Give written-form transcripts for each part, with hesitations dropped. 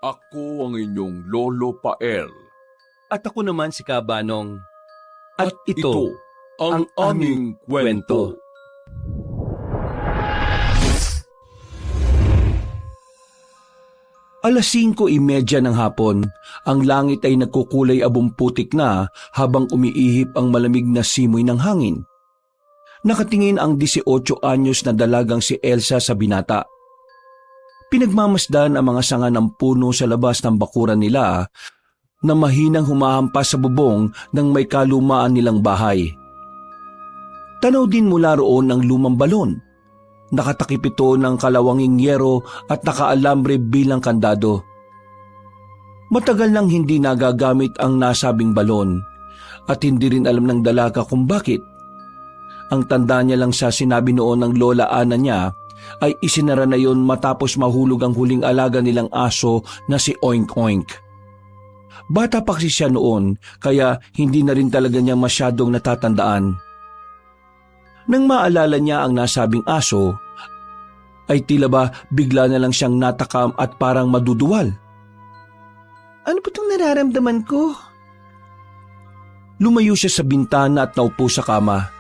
Ako ang inyong Lolo Pael. At ako naman si Kabanong. At ito ang aming kwento. Alas 5:30 ng hapon, ang langit ay nagkukulay abumputik na habang umiihip ang malamig na simoy ng hangin. Nakatingin ang 18 anyos na dalagang si Elsa sa binata. Pinagmamasdan ang mga sanga ng puno sa labas ng bakuran nila na mahinang humahampas sa bubong ng may kalumaan nilang bahay. Tanaw din mula roon ng lumang balon. Nakatakip ito ng kalawanging yero at nakaalambre bilang kandado. Matagal nang hindi nagagamit ang nasabing balon at hindi rin alam ng dalaga kung bakit. Ang tanda niya lang sa sinabi noon ng lola Ana niya ay isinara na yon matapos mahulog ang huling alaga nilang aso na si Oink Oink. Bata pa kasi siya noon kaya hindi na rin talaga niya masyadong natatandaan. Nang maalala niya ang nasabing aso, ay tila ba bigla na lang siyang natakam at parang maduduwal. Ano ba itong nararamdaman ko? Lumayo siya sa bintana at naupo sa kama.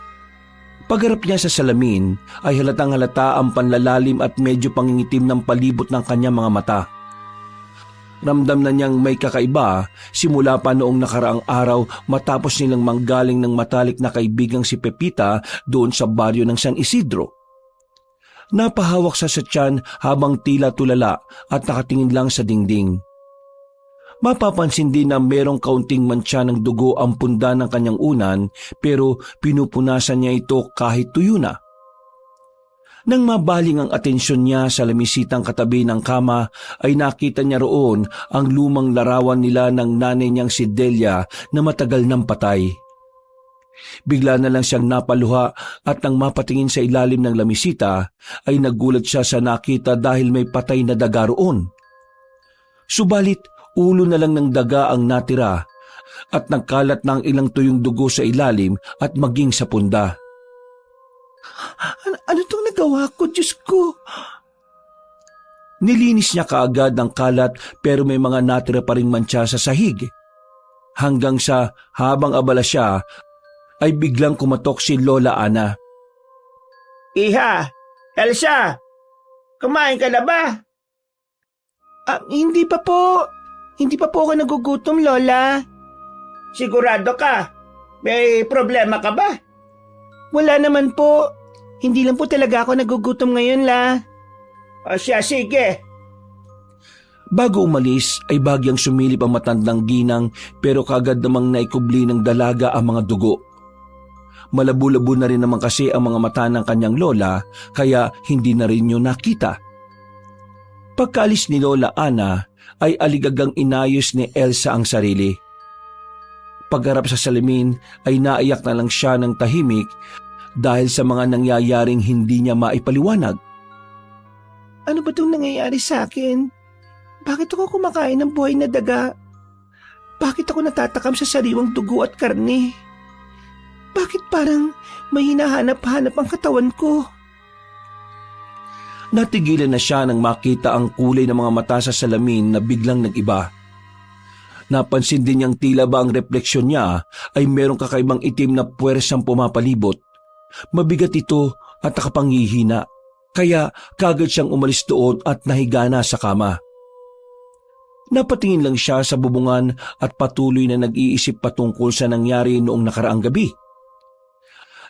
Pagharap niya sa salamin ay halatang halata ang panlalalim at medyo pangingitim ng palibot ng kanyang mga mata. Ramdam na niyang may kakaiba simula pa noong nakaraang araw matapos nilang manggaling ng matalik na kaibigang si Pepita doon sa baryo ng San Isidro. Napahawak sa tiyan habang tila tulala at nakatingin lang sa dingding. Mapapansin din na merong kaunting mantsa ng dugo ang punda ng kanyang unan pero pinupunasan niya ito kahit tuyo na. Nang mabaling ang atensyon niya sa lamisitang katabi ng kama ay nakita niya roon ang lumang larawan nila ng nanay niyang si Delia na matagal nang patay. Bigla na lang siyang napaluha at nang mapatingin sa ilalim ng lamisita ay nagulat siya sa nakita dahil may patay na daga roon. Subalit ulo na lang ng daga ang natira at nagkalat ng ilang tuyong dugo sa ilalim at maging sa punda. Ano itong nagawa ko, Diyos ko? Nilinis niya kaagad ang kalat pero may mga natira pa ring mantsa sa sahig. Hanggang sa habang abala siya ay biglang kumatok si Lola Ana. Iha! Elsa! Kumain ka na ba? Hindi pa po. Hindi pa po ako nagugutom, Lola. Sigurado ka? May problema ka ba? Wala naman po. Hindi lang po talaga ako nagugutom ngayon, La. O siya, sige. Bago umalis ay bagyang sumilip ang matandang ginang pero kagad namang naikubli ng dalaga ang mga dugo. Malabo-labo na rin naman kasi ang mga mata ng kanyang lola kaya hindi na rin yun nakita. Pagkaalis ni Lola Ana ay aligagang inayos ni Elsa ang sarili. Pagharap sa salamin ay naiyak na lang siya ng tahimik dahil sa mga nangyayaring hindi niya maipaliwanag. Ano ba itong nangyayari sa akin? Bakit ako kumakain ng buhay na daga? Bakit ako natatakam sa sariwang dugo at karne? Bakit parang may hinahanap-hanap ang katawan ko? Natigilan na siya nang makita ang kulay ng mga mata sa salamin na biglang nag-iba. Napansin din niyang tila ba ang refleksyon niya ay merong kakaibang itim na puwersang pumapalibot. Mabigat ito at nakapanghihina, kaya kagad siyang umalis doon at nahiga na sa kama. Napatingin lang siya sa bubungan at patuloy na nag-iisip patungkol sa nangyari noong nakaraang gabi.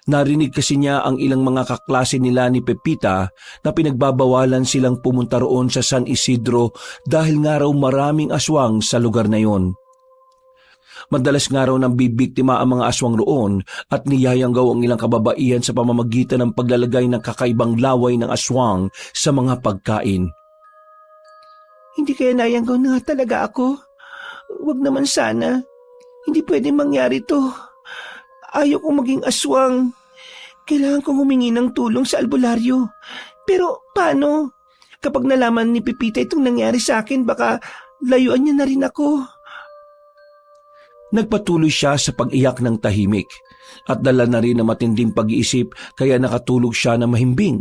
Narinig kasi niya ang ilang mga kaklase nila ni Pepita na pinagbabawalan silang pumunta roon sa San Isidro dahil nga raw maraming aswang sa lugar na yon. Madalas nga raw nang bibiktima ang mga aswang roon at niyayanggaw ang ilang kababaihan sa pamamagitan ng paglalagay ng kakaibang laway ng aswang sa mga pagkain. Hindi kaya nayanggaw na nga talaga ako? Huwag naman sana. Hindi pwedeng mangyari to. Ayaw kong maging aswang. Kailangan kong humingi ng tulong sa albularyo. Pero paano? Kapag nalaman ni Pepita itong nangyari sa akin, baka layuan niya na rin ako. Nagpatuloy siya sa pag-iyak ng tahimik at dala na rin ng matinding pag-iisip kaya nakatulog siya na mahimbing.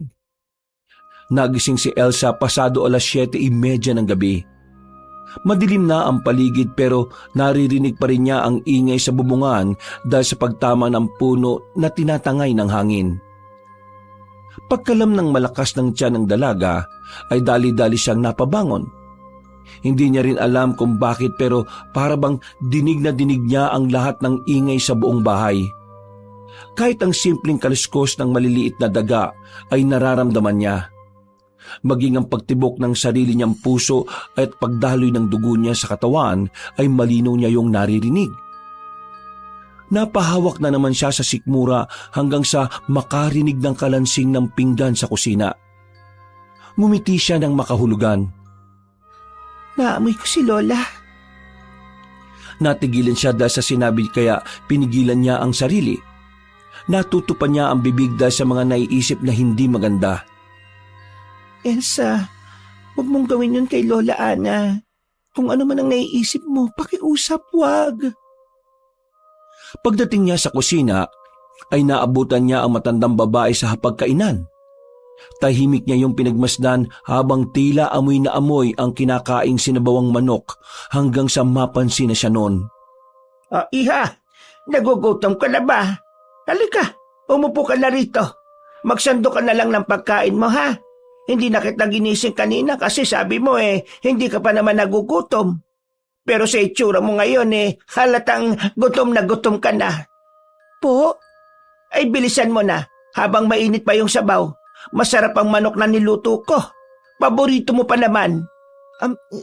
Nagising si Elsa pasado 7:30 ng gabi. Madilim na ang paligid pero naririnig pa rin niya ang ingay sa bubungan dahil sa pagtama ng puno na tinatangay ng hangin. Pagkalam ng malakas ng tiyan ng dalaga ay dali-dali siyang napabangon. Hindi niya rin alam kung bakit pero para bang dinig na dinig niya ang lahat ng ingay sa buong bahay. Kahit ang simpleng kaliskos ng maliliit na daga ay nararamdaman niya. Maging ang pagtibok ng sarili niyang puso at pagdaloy ng dugo niya sa katawan ay malinaw niya yung naririnig. Napahawak na naman siya sa sikmura hanggang sa makarinig ng kalansing ng pinggan sa kusina. Ngumiti siya ng makahulugan. Naamoy ko si Lola. Natigilan siya dahil sa sinabi kaya pinigilan niya ang sarili. Natutupan niya ang bibig dahil sa mga naiisip na hindi maganda. Elsa, huwag mong gawin yun kay Lola Ana. Kung ano man ang naiisip mo, pakiusap, wag. Pagdating niya sa kusina, ay naabutan niya ang matandang babae sa hapagkainan. Tahimik niya yung pinagmasdan habang tila amoy na amoy ang kinakaing sinabawang manok hanggang sa mapansin na siya noon. Iha, nagugutom ka na ba? Halika, umupo ka na rito. Magsando ka na lang ng pagkain mo, ha? Hindi na kita ginising kanina kasi sabi mo hindi ka pa naman nagugutom. Pero sa itsura mo ngayon halatang gutom na gutom ka na. Po? Ay bilisan mo na, habang mainit pa yung sabaw. Masarap ang manok na niluto ko. Paborito mo pa naman.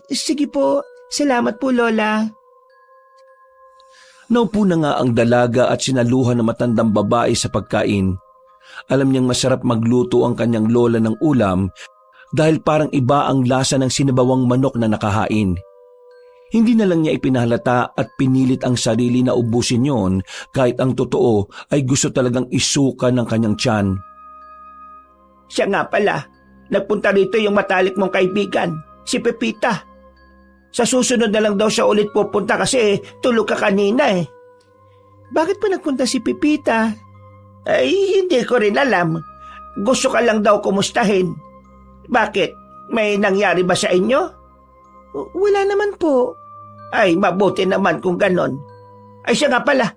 Sige po, salamat po Lola. Naupo na nga ang dalaga at sinaluhan ng matandang babae sa pagkain. Alam niyang masarap magluto ang kanyang lola ng ulam dahil parang iba ang lasa ng sinabawang manok na nakahain. Hindi na lang niya ipinahalata at pinilit ang sarili na ubusin yon kahit ang totoo ay gusto talagang isuka ng kanyang tiyan. Siya nga pala, nagpunta rito yung matalik mong kaibigan, si Pepita. Sa susunod na lang daw siya ulit pupunta kasi tulog ka kanina Bakit pa nagpunta si Pepita? Ay, hindi ko rin alam. Gusto ka lang daw kumustahin. Bakit? May nangyari ba sa inyo? Wala naman po. Ay, mabuti naman kung ganon. Ay, siya nga pala.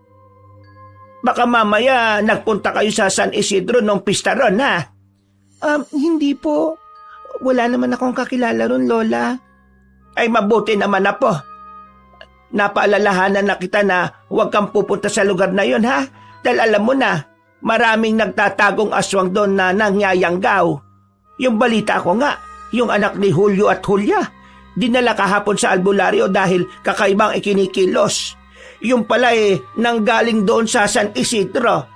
Baka mamaya nagpunta kayo sa San Isidro nung pista ron, ha? Hindi po. Wala naman akong kakilala ron, Lola. Ay, mabuti naman na po. Napaalalahanan na kita na huwag kang pupunta sa lugar na yon, ha? Dahil alam mo na, maraming nagtatagong aswang doon na nangyayanggaw. Yung balita ko nga, yung anak ni Julio at Julia, dinala kahapon sa albularyo dahil kakaibang ikinikilos. Yung pala nanggaling doon sa San Isidro.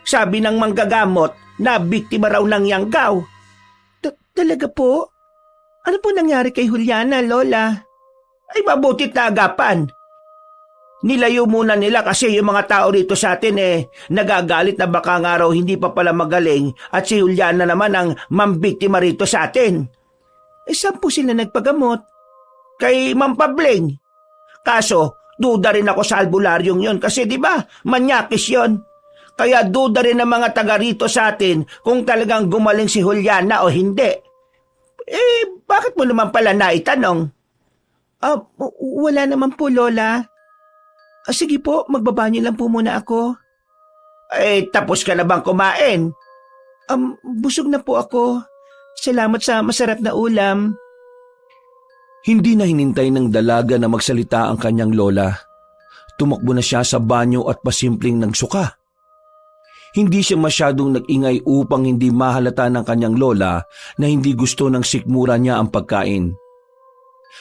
Sabi ng manggagamot na biktima raw ng yanggaw. Talaga po? Ano po nangyari kay Juliana, Lola? Ay mabutit na agapan. Nilayo muna nila kasi yung mga tao rito sa atin nagagalit na baka nga raw hindi pa pala magaling at si Juliana naman ang mambiktima rito sa atin. Saan po sila nagpagamot? Kay Ma'am Pabling. Kaso, duda rin ako sa albularyong yon kasi di ba manyakis yon. Kaya duda rin ng mga taga rito sa atin kung talagang gumaling si Juliana o hindi. Bakit mo naman pala naitanong? Wala naman po, Lola. Sige po, magbabanyo lang po muna ako. Tapos ka na bang kumain? Busog na po ako. Salamat sa masarap na ulam. Hindi na hinintay ng dalaga na magsalita ang kanyang lola. Tumakbo na siya sa banyo at pasimpleng nagsuka. Hindi siya masyadong nag-ingay upang hindi mahalata ng kanyang lola na hindi gusto ng sikmura niya ang pagkain.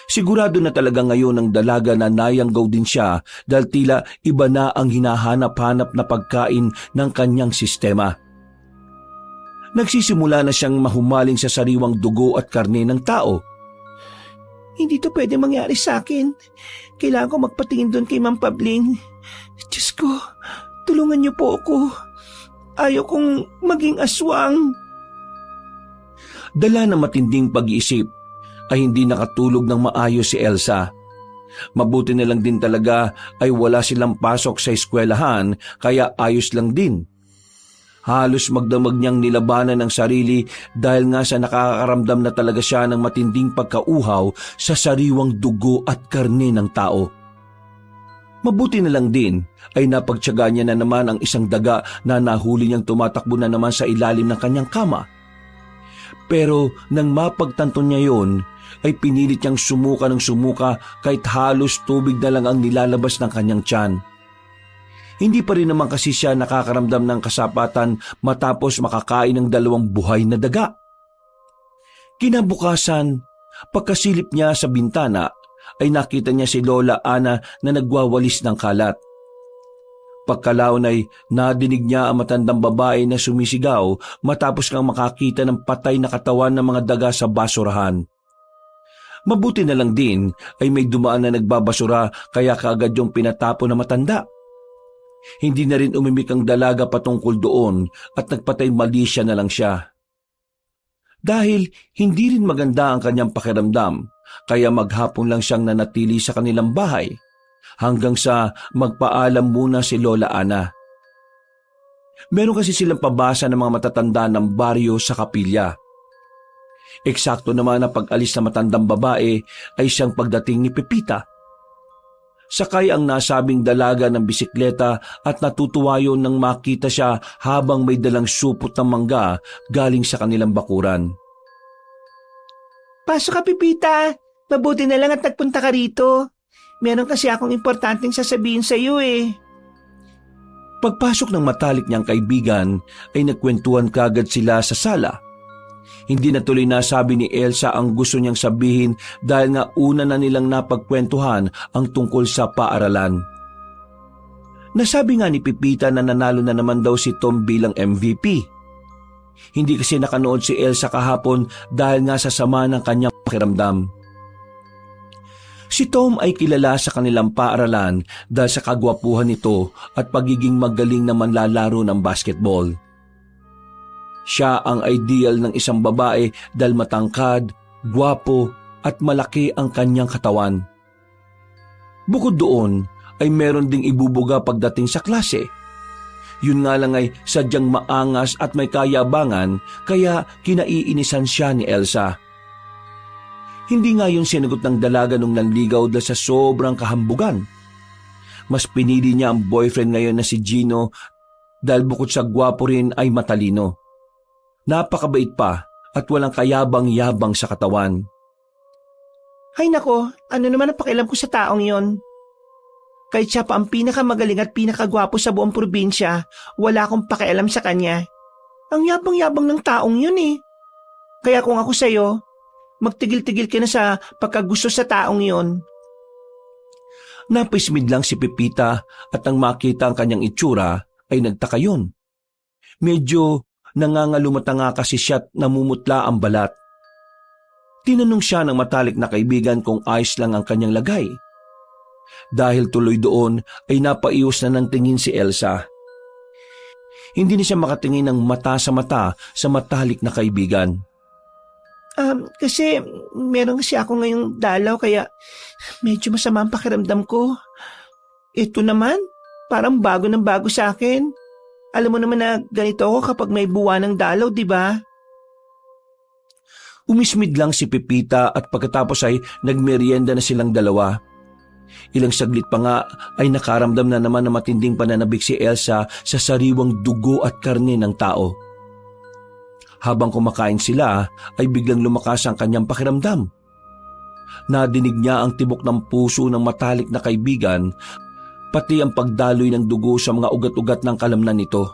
Sigurado na talaga ngayon ng dalaga na nayanggaw din siya dahil tila iba na ang hinahanap-hanap na pagkain ng kanyang sistema. Nagsisimula na siyang mahumaling sa sariwang dugo at karne ng tao. Hindi to pwede mangyari sa akin. Kailangan ko magpatingin doon kay Ma'am Pabling. Diyos ko, tulungan niyo po ako. Ayaw kong maging aswang. Dala ng matinding pag-iisip ay hindi nakatulog ng maayos si Elsa. Mabuti na lang din talaga ay wala silang pasok sa eskwelahan kaya ayos lang din. Halos magdamag niyang nilabanan ng sarili dahil nga sa nakakaramdam na talaga siya ng matinding pagkauhaw sa sariwang dugo at karne ng tao. Mabuti na lang din ay napagtiyaga niya na naman ang isang daga na nahuli niyang tumatakbo na naman sa ilalim ng kanyang kama. Pero nang mapagtanto niya yon, ay pinilit niyang sumuka ng sumuka kahit halos tubig na lang ang nilalabas ng kanyang tiyan. Hindi pa rin naman kasi siya nakakaramdam ng kasapatan matapos makakain ng 2 buhay na daga. Kinabukasan, pagkasilip niya sa bintana, ay nakita niya si Lola Ana na nagwawalis ng kalat. Pagkalaon ay nadinig niya ang matandang babae na sumisigaw matapos kang makakita ng patay na katawan ng mga daga sa basurahan. Mabuti na lang din ay may dumaan na nagbabasura kaya kaagad yung pinatapo na matanda. Hindi na rin umimik ang dalaga patungkol doon at nagpatay malisya na lang siya. Dahil hindi rin maganda ang kanyang pakiramdam, kaya maghapon lang siyang nanatili sa kanilang bahay hanggang sa magpaalam muna si Lola Ana. Meron kasi silang pabasa ng mga matatanda ng baryo sa kapilya. Eksakto naman na pag-alis na matandang babae ay siyang pagdating ni Pepita. Sakay ang nasabing dalaga ng bisikleta at natutuwa yun nang makita siya habang may dalang supot ng mangga galing sa kanilang bakuran. Pasok ka, Pipita. Mabuti na lang at nagpunta ka rito. Meron kasi akong importanteng sasabihin sa iyo eh. Pagpasok ng matalik niyang kaibigan ay nagkwentuhan kagad sila sa sala. Hindi na tuloy nasabi ni Elsa ang gusto niyang sabihin dahil nga una na nilang napagkwentuhan ang tungkol sa paaralan. Nasabi nga ni Pipita na nanalo na naman daw si Tom bilang MVP. Hindi kasi nakanood si Elsa kahapon dahil nga sa sama ng kanyang pakiramdam. Si Tom ay kilala sa kanilang paaralan dahil sa kagwapuhan nito at pagiging magaling na manlalaro ng basketball. Siya ang ideal ng isang babae dahil matangkad, gwapo at malaki ang kanyang katawan. Bukod doon ay meron ding ibubuga pagdating sa klase. Yun nga lang ay sadyang maangas at may kayabangan kaya kinaiinisan siya ni Elsa. Hindi nga yun sinagot ng dalaga nung nanligaw dahil sa sobrang kahambugan. Mas pinili niya ang boyfriend ngayon na si Gino dahil bukod sa gwapo rin ay matalino. Napakabait pa at walang kayabang-yabang sa katawan. Ay nako, ano naman ang pakialam ko sa taong yon? Kahit siya pa ang pinakamagaling at pinakagwapo sa buong probinsya, wala akong pakialam sa kanya. Ang yabang-yabang ng taong yun eh. Kaya kung ako sa'yo, magtigil-tigil ka na sa pagkagusto sa taong yon. Napismid lang si Pepita at nang makita ang kanyang itsura ay nagtaka yun. Medyo nangangalumata nga kasi siya't namumutla ang balat. Tinanong siya ng matalik na kaibigan kung ayos lang ang kanyang lagay. Dahil tuloy doon ay napaiwas na ng tingin si Elsa. Hindi na siya makatingin ng mata sa matalik na kaibigan. Kasi meron kasi ako ngayong dalaw kaya medyo masama ang pakiramdam ko. Ito naman, parang bago ng bago sa akin. Alam mo naman na ganito ako kapag may buwan ng dalaw, di ba? Umismid lang si Pepita at pagkatapos ay nagmerienda na silang dalawa. Ilang saglit pa nga ay nakaramdam na naman na matinding pananabik si Elsa sa sariwang dugo at karne ng tao. Habang kumakain sila ay biglang lumakas ang kanyang pakiramdam. Nadinig niya ang tibok ng puso ng matalik na kaibigan, pati ang pagdaloy ng dugo sa mga ugat-ugat ng kalamnan nito.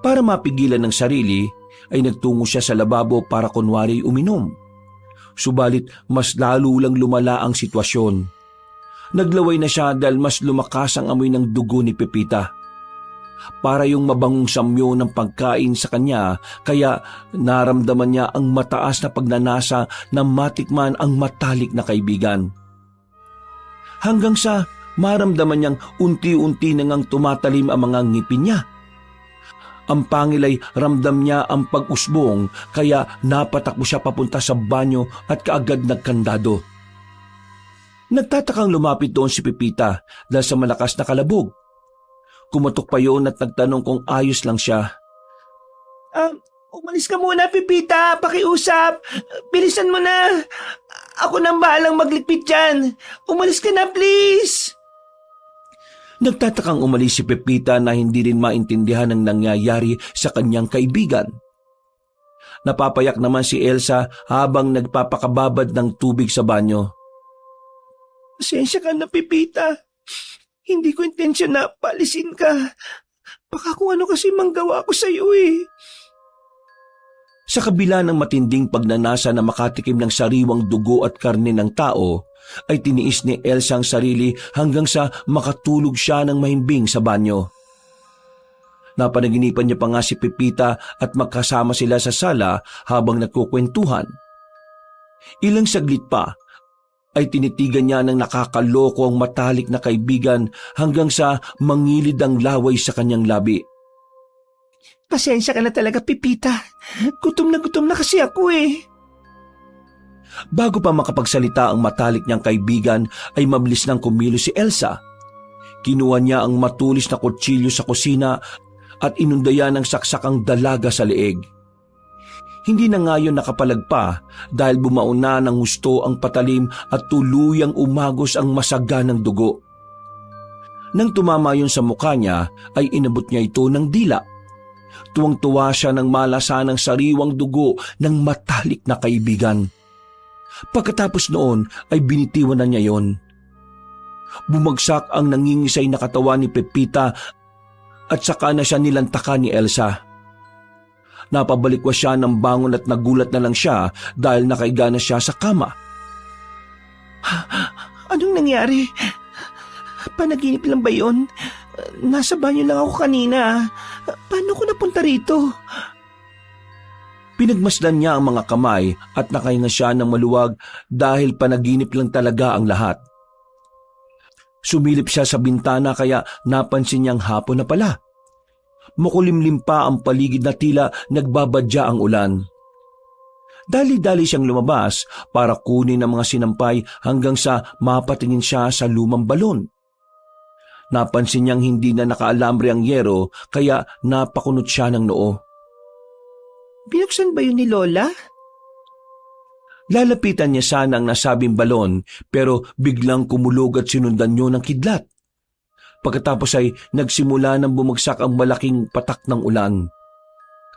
Para mapigilan ng sarili, ay nagtungo siya sa lababo para kunwari uminom. Subalit mas lalo lang lumala ang sitwasyon. Naglaway na siya dahil mas lumakas ang amoy ng dugo ni Pepita. Para yung mabangong samyo ng pagkain sa kanya, kaya naramdaman niya ang mataas na pagnanasa na matikman ang matalik na kaibigan. Hanggang sa maramdaman niyang unti-unti nang tumatalim ang mga ngipin niya. Ang pangil ay ramdam niya ang pag-usbong kaya napatakbo siya papunta sa banyo at kaagad nagkandado. Nagtatakang lumapit doon si Pepita dahil sa malakas na kalabog. Kumatok pa yun at nagtanong kung ayos lang siya. Umalis ka muna, Pipita. Pakiusap. Bilisan mo na. Ako nang bahalang magligpit dyan. Umalis ka na, please. Nagtatakang umalis si Pepita na hindi rin maintindihan ang nangyayari sa kanyang kaibigan. Napapayak naman si Elsa habang nagpapakababad ng tubig sa banyo. Pasensya ka na, Pipita. Hindi ko intensyon na palisin ka. Baka kung ano kasi manggawa ko sa iyo eh. Sa kabila ng matinding pagnanasa na makatikim ng sariwang dugo at karne ng tao, ay tiniis ni Elsa ang sarili hanggang sa makatulog siya ng mahimbing sa banyo. Napanaginipan niya pa nga si Pepita at magkasama sila sa sala habang nagkukwentuhan. Ilang saglit pa ay tinitigan niya ng nakakaloko ang matalik na kaibigan hanggang sa mangilid ang laway sa kanyang labi. Pasensya ka na talaga, Pipita. Gutom na kasi ako eh. Bago pa makapagsalita ang matalik niyang kaibigan ay mabilis nang kumilos si Elsa. Kinuha niya ang matulis na kutsilyo sa kusina at inundaya ng saksakang dalaga sa leeg. Hindi na ngayon nakapalagpa dahil bumaon na ng husto ang patalim at tuluyang umagos ang masaganang dugo. Nang tumama yun sa mukha niya ay inabot niya ito ng dila. Tuwang-tuwa siya nang malasa ng sariwang dugo ng matalik na kaibigan. Pagkatapos noon ay binitiwan na niya yon. Bumagsak ang nangingisay na katawan ni Pepita at saka na siya nilantakan ni Elsa. Napabalikwas siya ng bangon at nagulat na lang siya dahil nakaiga na siya sa kama. Anong nangyari? Panaginip lang ba yun? Nasa banyo lang ako kanina. Paano ko napunta rito? Pinagmasdan niya ang mga kamay at nakahinga siya ng maluwag dahil panaginip lang talaga ang lahat. Sumilip siya sa bintana kaya napansin niyang hapon na pala. Makulimlim pa ang paligid na tila nagbabadya ang ulan. Dali-dali siyang lumabas para kunin ang mga sinampay hanggang sa mapatingin siya sa lumang balon. Napansin niyang hindi na nakaalambre ang yero kaya napakunot siya ng noo. Binuksan ba yun ni Lola? Lalapitan niya sana ang nasabing balon pero biglang kumulog at sinundan niyo ng kidlat. Pagkatapos ay nagsimula ng bumagsak ang malaking patak ng ulan.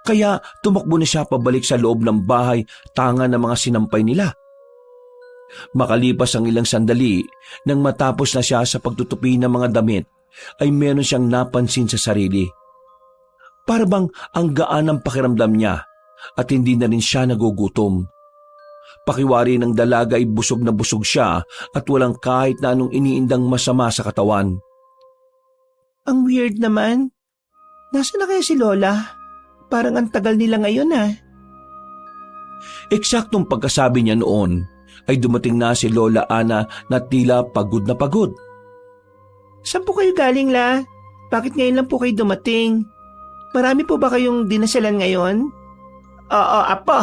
Kaya tumakbo na siya pabalik sa loob ng bahay tanga ng mga sinampay nila. Makalipas ang ilang sandali, nang matapos na siya sa pagtutupi ng mga damit, ay meron siyang napansin sa sarili. Para bang ang gaan ng pakiramdam niya at hindi na rin siya nagugutom. Pakiwari ng dalaga ay busog na busog siya at walang kahit na anong iniindang masama sa katawan. Ang weird naman. Nasaan na kaya si Lola? Parang ang tagal nila ngayon ah. Eksaktong pagkasabi niya noon, ay dumating na si Lola Ana na tila pagod na pagod. Saan po kayo galing, La? Bakit ngayon lang po kayo dumating? Marami po ba kayong dinasalan ngayon? Oo, Apo.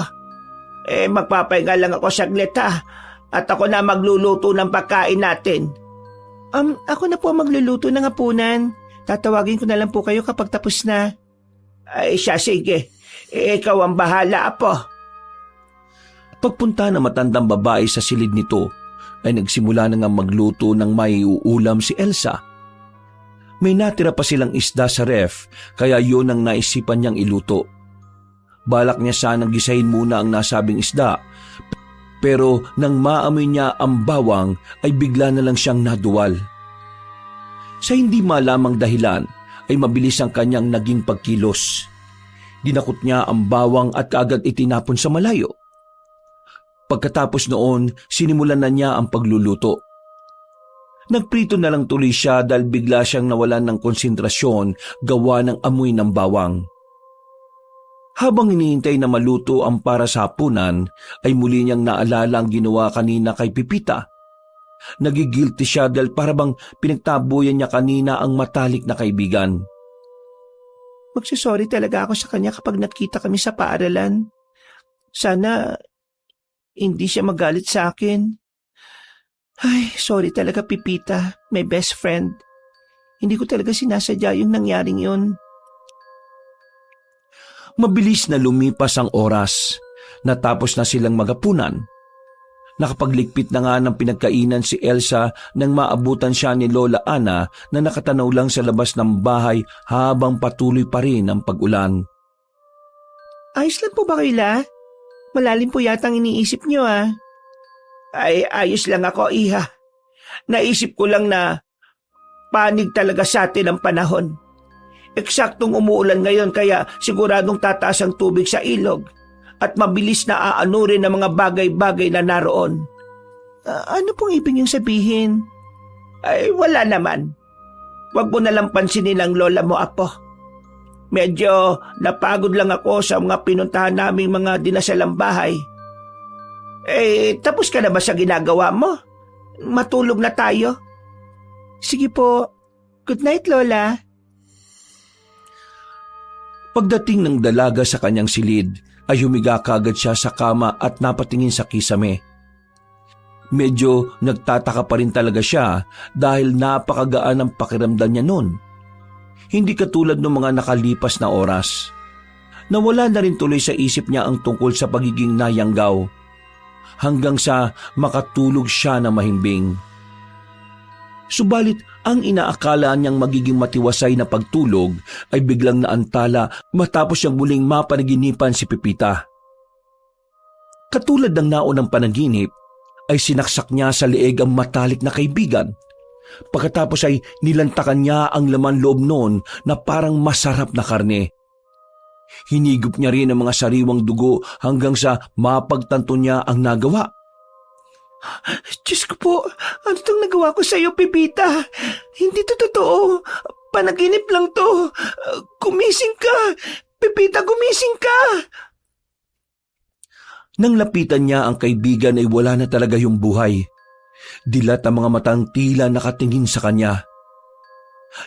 Magpapahinga lang ako saglit ha. At ako na magluluto ng pagkain natin. Ako na po magluluto ng hapunan. Tatawagin ko na lang po kayo kapag tapos na. Ay siya, sige. Ikaw ang bahala, Apo. Pagpunta ng matandang babae sa silid nito, ay nagsimula na nga magluto ng may uulam si Elsa. May natira pa silang isda sa ref, kaya yun ang naisipan niyang iluto. Balak niya sanang gisahin muna ang nasabing isda, pero nang maamoy niya ang bawang ay bigla na lang siyang naduwal. Sa hindi malamang dahilan ay mabilis ang kanyang naging pagkilos. Dinakot niya ang bawang at kaagad itinapon sa malayo. Pagkatapos noon, sinimulan na niya ang pagluluto. Nagprito na lang tuloy siya dahil bigla siyang nawalan ng konsentrasyon gawa ng amoy ng bawang. Habang hinihintay na maluto ang para sa hapunan, ay muli niyang naalala ang ginawa kanina kay Pepita. Nagigilty siya dahil parabang pinagtabuyan niya kanina ang matalik na kaibigan. Magsasorry talaga ako sa kanya kapag nakita kami sa paaralan. Sana hindi siya magalit sa akin. Ay, sorry talaga, Pepita, my best friend. Hindi ko talaga sinasadya yung nangyaring yun. Mabilis na lumipas ang oras. Natapos na silang magapunan. Nakapagligpit na nga ng pinagkainan si Elsa nang maabutan siya ni Lola Ana na nakatanaw lang sa labas ng bahay habang patuloy pa rin ang pag-ulan. Ayos lang po ba kayo, La? Malalim po yatang iniisip niyo, ah. Ay, ayos lang ako, iha. Naisip ko lang na panig talaga sa atin ang panahon. Eksaktong umuulan ngayon kaya siguradong tataas ang tubig sa ilog at mabilis na aanurin ang mga bagay-bagay na naroon. Ano pong ibig niyong sabihin? Ay, wala naman. Huwag mo nalang pansinin ang lola mo, apo. Medyo napagod lang ako sa mga pinuntahan naming mga dinasalang bahay. Tapos ka na ba sa ginagawa mo? Matulog na tayo. Sige po. Good night, Lola. Pagdating ng dalaga sa kanyang silid, ay humiga kagad siya sa kama at napatingin sa kisame. Medyo nagtataka pa rin talaga siya dahil napakagaan ang pakiramdam niya noon. Hindi katulad ng mga nakalipas na oras. Nawala na rin tuloy sa isip niya ang tungkol sa pagiging nayanggaw hanggang sa makatulog siya na mahimbing. Subalit ang inaakala niyang magiging matiwasay na pagtulog ay biglang naantala matapos siyang muling mapanaginipan si Pepita. Katulad ng naunang panaginip ay sinaksak niya sa leeg ang matalik na kaibigan. Pagkatapos ay nilantakan niya ang laman loob noon na parang masarap na karne. Hinigop niya rin ang mga sariwang dugo hanggang sa mapagtanto niya ang nagawa. Diyos ko po, ano itong nagawa ko sa iyo, Pepita? Hindi to totoo. Panaginip lang to. Gumising ka. Pepita, gumising ka. Nang lapitan niya ang kaibigan ay wala na talaga yung buhay. Dilat ang mga matang tila nakatingin sa kanya.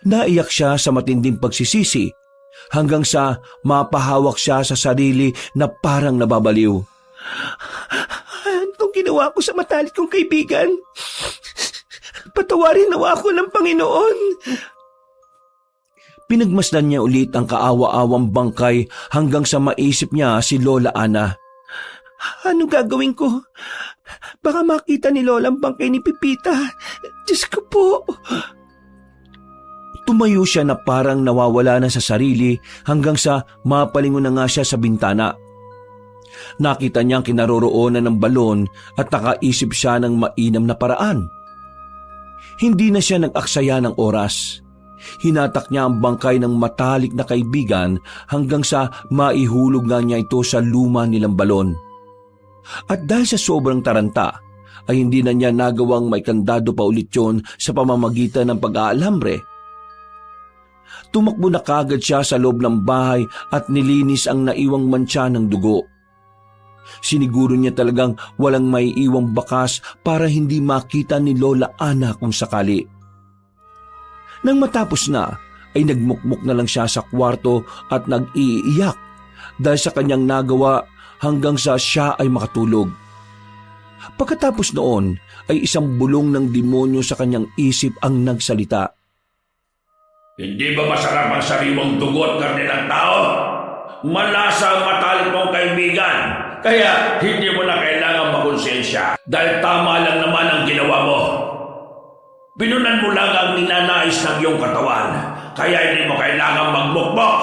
Naiyak siya sa matinding pagsisisi hanggang sa mapahawak siya sa sarili na parang nababaliw. Anong ginawa ko sa matalik kong kaibigan? Patawarin nawa ako ng Panginoon. Pinagmasdan niya ulit ang kaawa-awang bangkay hanggang sa maisip niya si Lola Ana. Ano gagawin ko? Baka makita ni Lola ang bangkay ni Pepita. Diyos ko po. Tumayo siya na parang nawawala na sa sarili hanggang sa mapalingon na nga siya sa bintana. Nakita niya ang kinaroroonan ng balon at nakaisip siya ng mainam na paraan. Hindi na siya nag-aksaya ng oras. Hinatak niya ang bangkay ng matalik na kaibigan hanggang sa maihulog nga niya ito sa luma nilang balon. At dahil sa sobrang taranta, ay hindi na niya nagawang may kandado pa ulit yun sa pamamagitan ng pag-aalambre. Tumakbo na kagad siya sa loob ng bahay at nilinis ang naiwang mantsa ng dugo. Siniguro niya talagang walang may iwang bakas para hindi makita ni Lola Ana kung sakali. Nang matapos na, ay nagmukmuk na lang siya sa kwarto at nag-iiyak dahil sa kanyang nagawa hanggang sa siya ay makatulog. Pagkatapos noon, ay isang bulong ng demonyo sa kanyang isip ang nagsalita. Hindi ba masarap ang sariwang dugo at karne ng tao? Malasa ang matalik mong kaibigan. Kaya hindi mo na kailangan makonsensya dahil tama lang naman ang ginawa mo. Pinunan mo lang ang ninanais ng iyong katawan, kaya hindi mo kailangan magmukmok.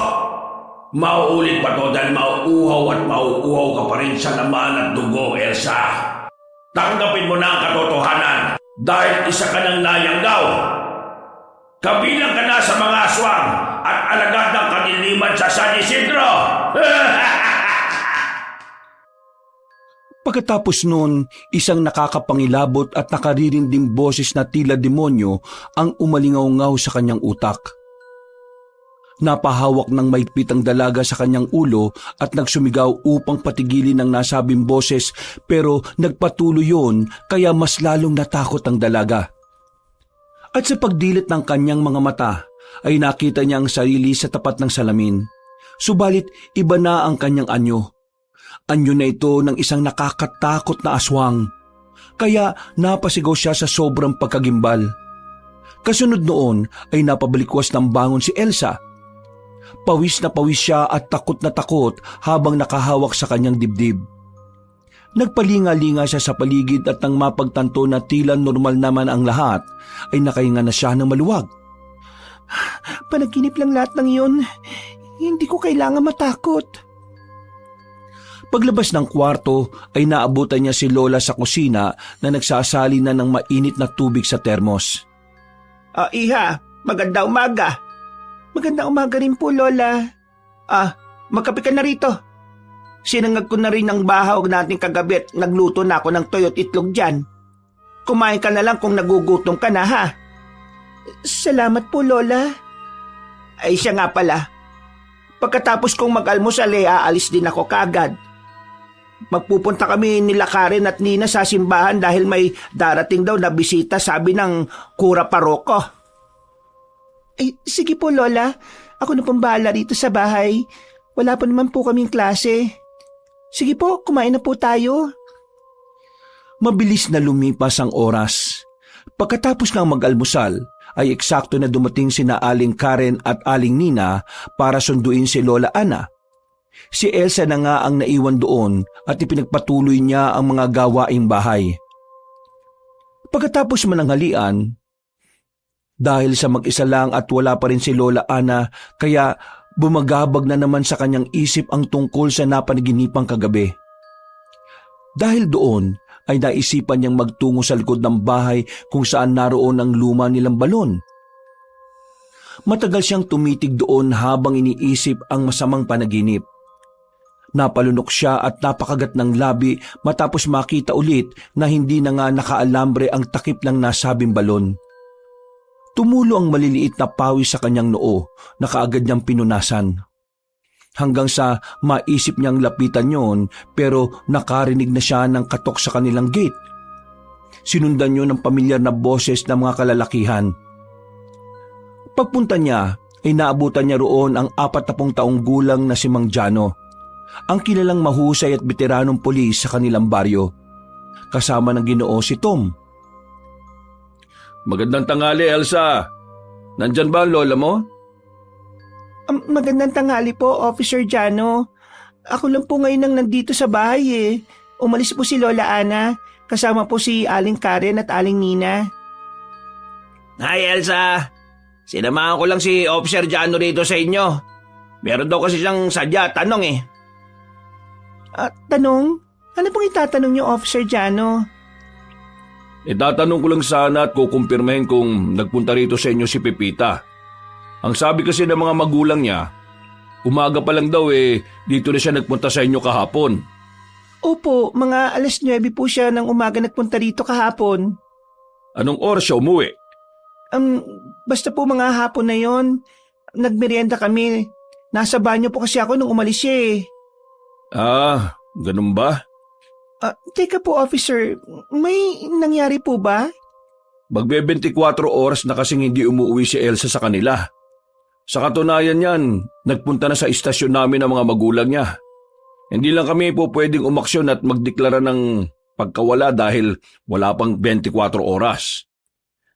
Mauulit pa to dahil mauuhaw at mauuhaw ka pa rin sa laman at dugo, Elsa. Tanggapin mo na ang katotohanan dahil isa ka ng nayanggaw. Kabilang ka na sa mga aswang at alagad ng kaniliman sa San Isidro. Pagkatapos noon, isang nakakapangilabot at nakaririnding boses na tila demonyo ang umalingaw-ngaw sa kanyang utak. Napahawak ng maigpit ang dalaga sa kanyang ulo at nagsumigaw upang patigilin ang nasabing boses pero nagpatuloy yon kaya mas lalong natakot ang dalaga. At sa pagdilit ng kanyang mga mata ay nakita niya ang sarili sa tapat ng salamin. Subalit iba na ang kanyang anyo. Anyo na ito ng isang nakakatakot na aswang. Kaya napasigaw siya sa sobrang pagkagimbal. Kasunod noon ay napabalikwas ng bangon si Elsa. Pawis na pawis siya at takot na takot habang nakahawak sa kanyang dibdib. Nagpalinga-linga siya sa paligid at nang mapagtanto na tila normal naman ang lahat, ay nakahinga na siya ng maluwag. Panaginip lang lahat ng iyon. Hindi ko kailangan matakot. Paglabas ng kwarto ay naabutan niya si Lola sa kusina na nagsasali na ng mainit na tubig sa termos. Iha, maganda umaga. Magandang umaga rin po, Lola. Magkape ka na rito. Sinangag ko na rin ang bahaw natin kagabi at nagluto na ako ng toyo't itlog dyan. Kumain ka na lang kung nagugutom ka na, ha? Salamat po, Lola. Ay siya nga pala. Pagkatapos kong mag-almusal aalis din ako kagad. Magpupunta kami nila Karen at Nina sa simbahan dahil may darating daw na bisita, sabi ng Kura Paroko. Sige po, Lola. Ako na pong bahala rito sa bahay. Wala pa naman po kaming klase. Sige po, kumain na po tayo. Mabilis na lumipas ang oras. Pagkatapos ng mag-almusal, ay eksakto na dumating sina Aling Karen at Aling Nina para sunduin si Lola Ana. Si Elsa na nga ang naiwan doon at ipinagpatuloy niya ang mga gawaing bahay. Pagkatapos mananghalian, dahil sa mag-isa lang at wala pa rin si Lola Ana, kaya bumagabag na naman sa kanyang isip ang tungkol sa napanaginipang kagabi. Dahil doon ay naisipan niyang magtungo sa likod ng bahay kung saan naroon ang luma nilang balon. Matagal siyang tumitig doon habang iniisip ang masamang panaginip. Napalunok siya at napakagat ng labi matapos makita ulit na hindi na nga nakaalambre ang takip ng nasabing balon. Tumulo ang maliliit na pawis sa kanyang noo na kaagad niyang pinunasan. Hanggang sa maisip niyang lapitan yon pero nakarinig na siya ng katok sa kanilang gate. Sinundan niyo ng pamilyar na boses ng mga kalalakihan. Pagpunta niya ay naabutan niya roon ang 40 taong gulang na si Mang Jano, ang kilalang mahusay at veteranong pulis sa kanilang baryo. Kasama ng Ginoo si Tom. Magandang tanghali, Elsa. Nandyan ba ang lola mo? Magandang tanghali po, Officer Jano. Ako lang po ngayon ang nandito sa bahay eh. Umalis po si Lola Ana, kasama po si Aling Karen at Aling Nina. Hi, Elsa. Sinamahan ko lang si Officer Jano rito sa inyo. Meron daw kasi siyang sadya tanong eh. Tanong? Ano pong itatanong niyo, Officer Jano? Itatanong ko lang sana at kukumpirmahin kung nagpunta rito sa inyo si Pepita. Ang sabi kasi ng mga magulang niya, umaga pa lang daw dito na siya nagpunta sa inyo kahapon. Opo, mga 9:00 po siya ng umaga nagpunta rito kahapon. Anong oras siya umuwi? Basta po mga hapon na yon. Nagmerienda kami. Nasa banyo po kasi ako nung umalis siya eh. Ganun ba? Teka po, officer, may nangyari po ba? Magbe-24 oras na kasing hindi umuwi si Elsa sa kanila. Sa katunayan yan, nagpunta na sa istasyon namin ang mga magulang niya. Hindi lang kami po pwedeng umaksyon at magdeklara ng pagkawala dahil wala pang 24 oras.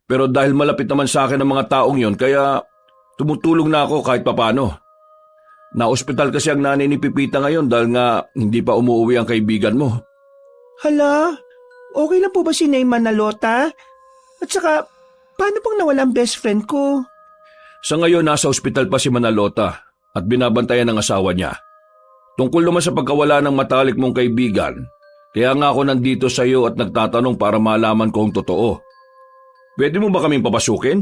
Pero dahil malapit naman sa akin ang mga taong yon, kaya tumutulong na ako kahit papano. Na-ospital kasi ang nanay ni Pipita ngayon dahil nga hindi pa umuwi ang kaibigan mo. Hala, okay lang po ba si Neyman na Lota? At saka, paano pang nawala ang best friend ko? Sa ngayon, nasa ospital pa si Manalota at binabantayan ng asawa niya. Tungkol naman sa pagkawala ng matalik mong kaibigan, kaya nga ako nandito sa iyo at nagtatanong para malaman kung totoo. Pwede mo ba kaming papasukin?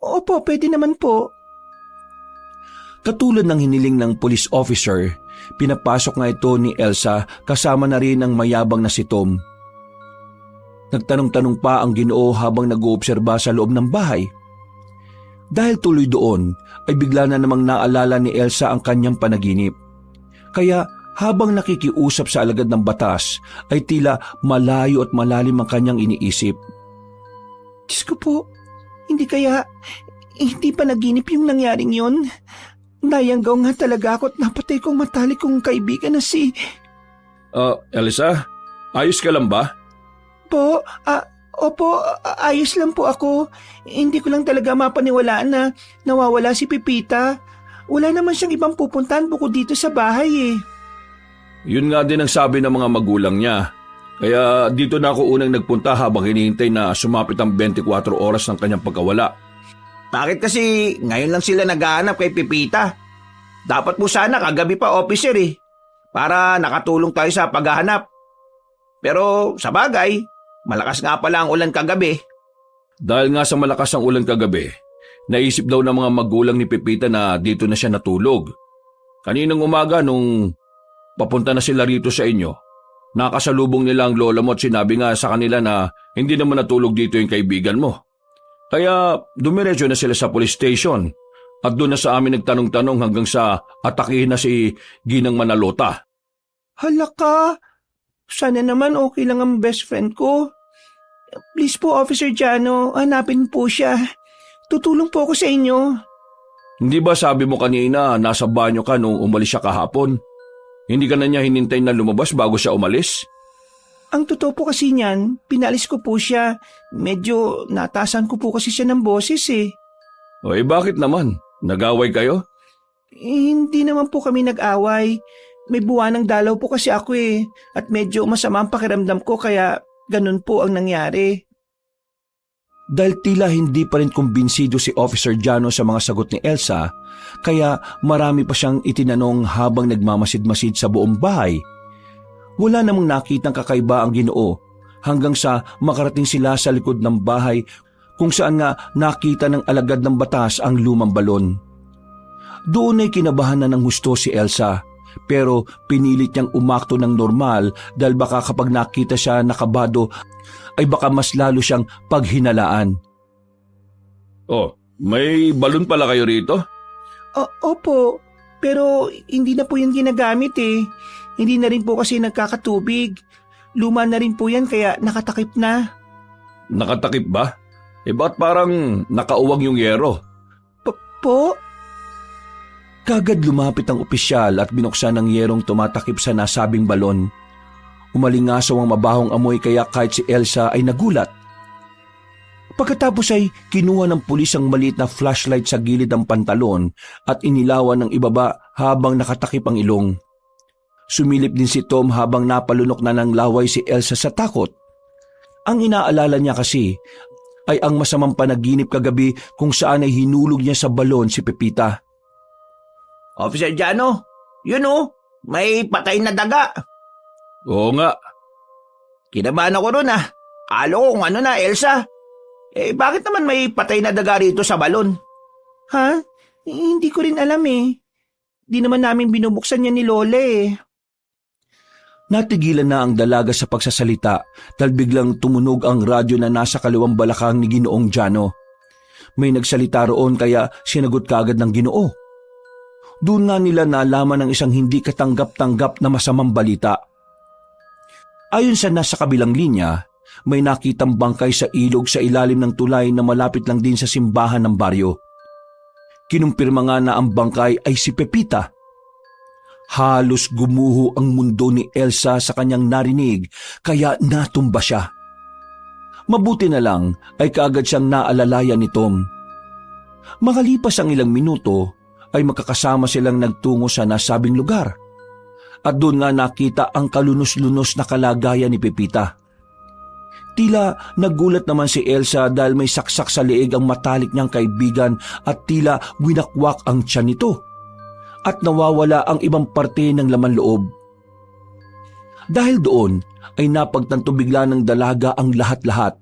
Opo, pwede naman po. Katulad ng hiniling ng police officer, pinapasok nga ito ni Elsa kasama na rin ang mayabang na si Tom. Nagtanong-tanong pa ang Ginoo habang nag-oobserba sa loob ng bahay. Dahil tuloy doon ay bigla na namang naalala ni Elsa ang kanyang panaginip. Kaya habang nakikiusap sa alagad ng batas ay tila malayo at malalim ang kanyang iniisip. Diyos ko po, hindi pa naginip yung nangyaring yun. Nayanggaw nga talaga ako at napatay kong matalik kong kaibigan na si... Elsa, ayos ka lang ba? Po, Opo, ayos lang po ako. Hindi ko lang talaga mapaniwalaan na nawawala si Pepita. Wala naman siyang ibang pupuntahan bukod dito sa bahay eh. Yun nga din ang sabi ng mga magulang niya. Kaya dito na ako unang nagpunta habang hinihintay na sumapit ang 24 oras ng kanyang pagkawala. Bakit kasi ngayon lang sila naghahanap kay Pepita? Dapat po sana kagabi pa, officer eh. Para nakatulong tayo sa paghahanap. Pero sa bagay, malakas nga pala ang ulan kagabi. Dahil nga sa malakas ang ulan kagabi, naisip daw ng mga magulang ni Pepita na dito na siya natulog. Kaninang umaga nung papunta na sila rito sa inyo, nakasalubong nila ang lola mo at sinabi nga sa kanila na hindi naman natulog dito yung kaibigan mo. Kaya dumiretso na sila sa police station at doon na sa amin nagtanong-tanong hanggang sa atakihin na si Ginang Manalota. Hala ka, sana naman okay lang ang best friend ko. Please po, Officer Jano, hanapin po siya. Tutulong po ako sa inyo. Hindi ba sabi mo kanina nasa banyo ka nung umalis siya kahapon? Hindi ka na niya hinintay na lumabas bago siya umalis? Ang totoo po kasi niyan, pinalis ko po siya. Medyo natasan ko po kasi siya ng boses eh. O bakit naman? Nag-away kayo? Hindi naman po kami nag-away. May buwanang dalaw po kasi ako eh. At medyo masama ang pakiramdam ko kaya ganun po ang nangyari. Dahil tila hindi pa rin kumbinsido si Officer Jano sa mga sagot ni Elsa, kaya marami pa siyang itinanong habang nagmamasid-masid sa buong bahay. Wala namang nakitang kakaiba ang Ginoo hanggang sa makarating sila sa likod ng bahay kung saan nga nakita ng alagad ng batas ang lumang balon. Doon ay kinabahan na ng husto si Elsa, pero pinilit niyang umakto ng normal dahil baka kapag nakita siya nakabado ay baka mas lalo siyang paghinalaan. Oh, may balon pala kayo rito? Opo, pero hindi na po yan ginagamit eh. Hindi na rin po kasi nagkakatubig. Luma na rin po yan kaya nakatakip na. Nakatakip ba? Ba't parang nakauwag yung yero? Po? Kagad lumapit ang opisyal at binuksan ang yerong tumatakip sa nasabing balon. Umalingasaw ang mabahong amoy kaya kahit si Elsa ay nagulat. Pagkatapos ay kinuha ng pulis ang maliit na flashlight sa gilid ng pantalon at inilawan ng ibaba habang nakatakip ang ilong. Sumilip din si Tom habang napalunok na ng laway si Elsa sa takot. Ang inaalala niya kasi ay ang masamang panaginip kagabi kung saan ay hinulog niya sa balon si Pepita. Officer Jano, yun oh, may patay na daga. Oo nga. Kinabahan ako ron ah. Kala ko kung ano na, Elsa. Bakit naman may patay na daga rito sa balon? Ha? Hindi ko rin alam eh. Di naman namin binubuksan niya ni Lola eh. Natigilan na ang dalaga sa pagsasalita dahil biglang tumunog ang radyo na nasa kaliwang balakang ni Ginoong Jano. May nagsalita roon kaya sinagot kaagad ng Ginoo. Doon nga nila nalaman ng isang hindi katanggap-tanggap na masamang balita. Ayon sa nasa kabilang linya, may nakitang bangkay sa ilog sa ilalim ng tulay na malapit lang din sa simbahan ng baryo. Kinumpirma nga na ang bangkay ay si Pepita. Halos gumuho ang mundo ni Elsa sa kanyang narinig kaya natumba siya. Mabuti na lang ay kaagad siyang naalalayan ni Tom. Makalipas ang ilang minuto ay magkakasama silang nagtungo sa nasabing lugar. At doon nga nakita ang kalunos-lunos na kalagayan ni Pepita. Tila nagulat naman si Elsa dahil may saksak sa leeg ang matalik niyang kaibigan at tila winakwak ang tiyan nito. At nawawala ang ibang parte ng laman loob. Dahil doon ay napagtanto bigla ng dalaga ang lahat-lahat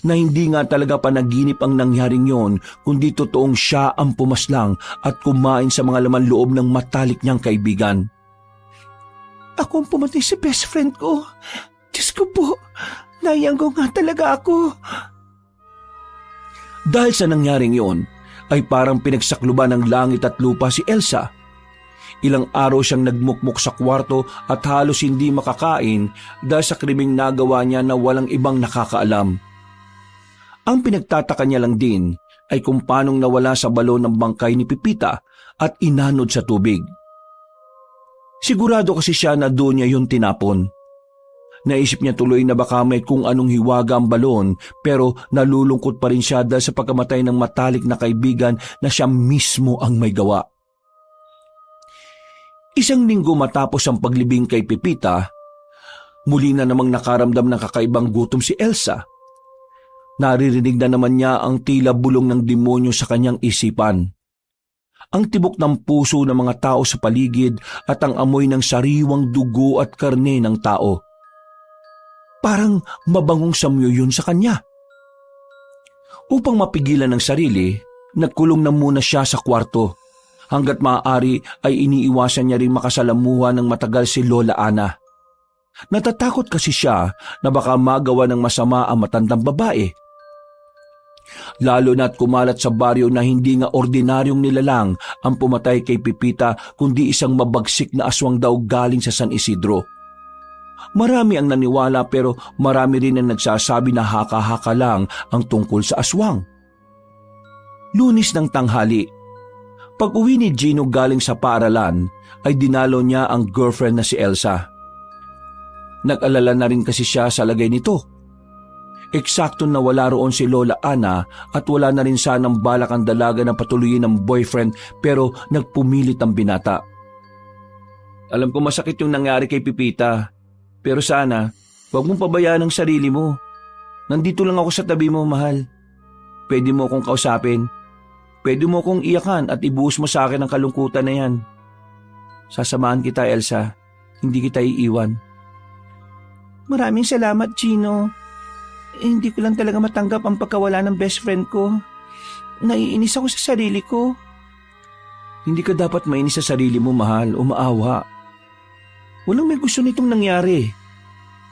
na hindi nga talaga panaginip ang nangyaring yon kundi totoong siya ang pumaslang at kumain sa mga laman loob ng matalik niyang kaibigan. Ako ang pumatay sa best friend ko. Diyos ko po, naianggaw nga talaga ako. Dahil sa nangyaring yon ay parang pinagsakluban ng langit at lupa si Elsa. Ilang araw siyang nagmukmuk sa kwarto at halos hindi makakain dahil sa krimeng nagawa niya na walang ibang nakakaalam. Ang pinagtataka niya lang din ay kung paanong nawala sa balon ng bangkay ni Pepita at inanod sa tubig. Sigurado kasi siya na doon niya yun tinapon. Naisip niya tuloy na baka may kung anong hiwaga ang balon pero nalulungkot pa rin siya dahil sa pagkamatay ng matalik na kaibigan na siya mismo ang may gawa. Isang linggo matapos ang paglibing kay Pepita, muli na namang nakaramdam ng kakaibang gutom si Elsa. Naririnig na naman niya ang tila bulong ng demonyo sa kanyang isipan. Ang tibok ng puso ng mga tao sa paligid at ang amoy ng sariwang dugo at karne ng tao. Parang mabangong samyo yun sa kanya. Upang mapigilan ng sarili, nagkulong na muna siya sa kwarto. Hanggat maaari ay iniiwasan niya rin makasalamuha ng matagal si Lola Ana. Natatakot kasi siya na baka magawa ng masama ang matandang babae. Lalo na't kumalat sa baryo na hindi nga ordinaryong nilalang ang pumatay kay Pepita kundi isang mabagsik na aswang daw galing sa San Isidro. Marami ang naniwala pero marami rin ang nagsasabi na haka-haka lang ang tungkol sa aswang. Lunes ng tanghali. Pag-uwi ni Gino galing sa paaralan ay dinalo niya ang girlfriend na si Elsa. Nag-alala na rin kasi siya sa lagay nito. Eksakto na wala roon si Lola Ana at wala na rin sanang balak ang dalaga na patuloyin ng boyfriend pero nagpumilit ang binata. Alam ko masakit yung nangyari kay Pepita, pero sana huwag mong pabayaan ang sarili mo. Nandito lang ako sa tabi mo, mahal. Pwede mo akong kausapin. Pwede mo akong iyakan at ibuhos mo sa akin ang kalungkutan na yan. Sasamahan kita, Elsa. Hindi kita iiwan. Maraming salamat, Gino. Hindi ko lang talaga matanggap ang pagkawala ng best friend ko. Naiinis ako sa sarili ko. Hindi ka dapat mainis sa sarili mo, mahal, o maawa. Walang may gusto nitong nangyari.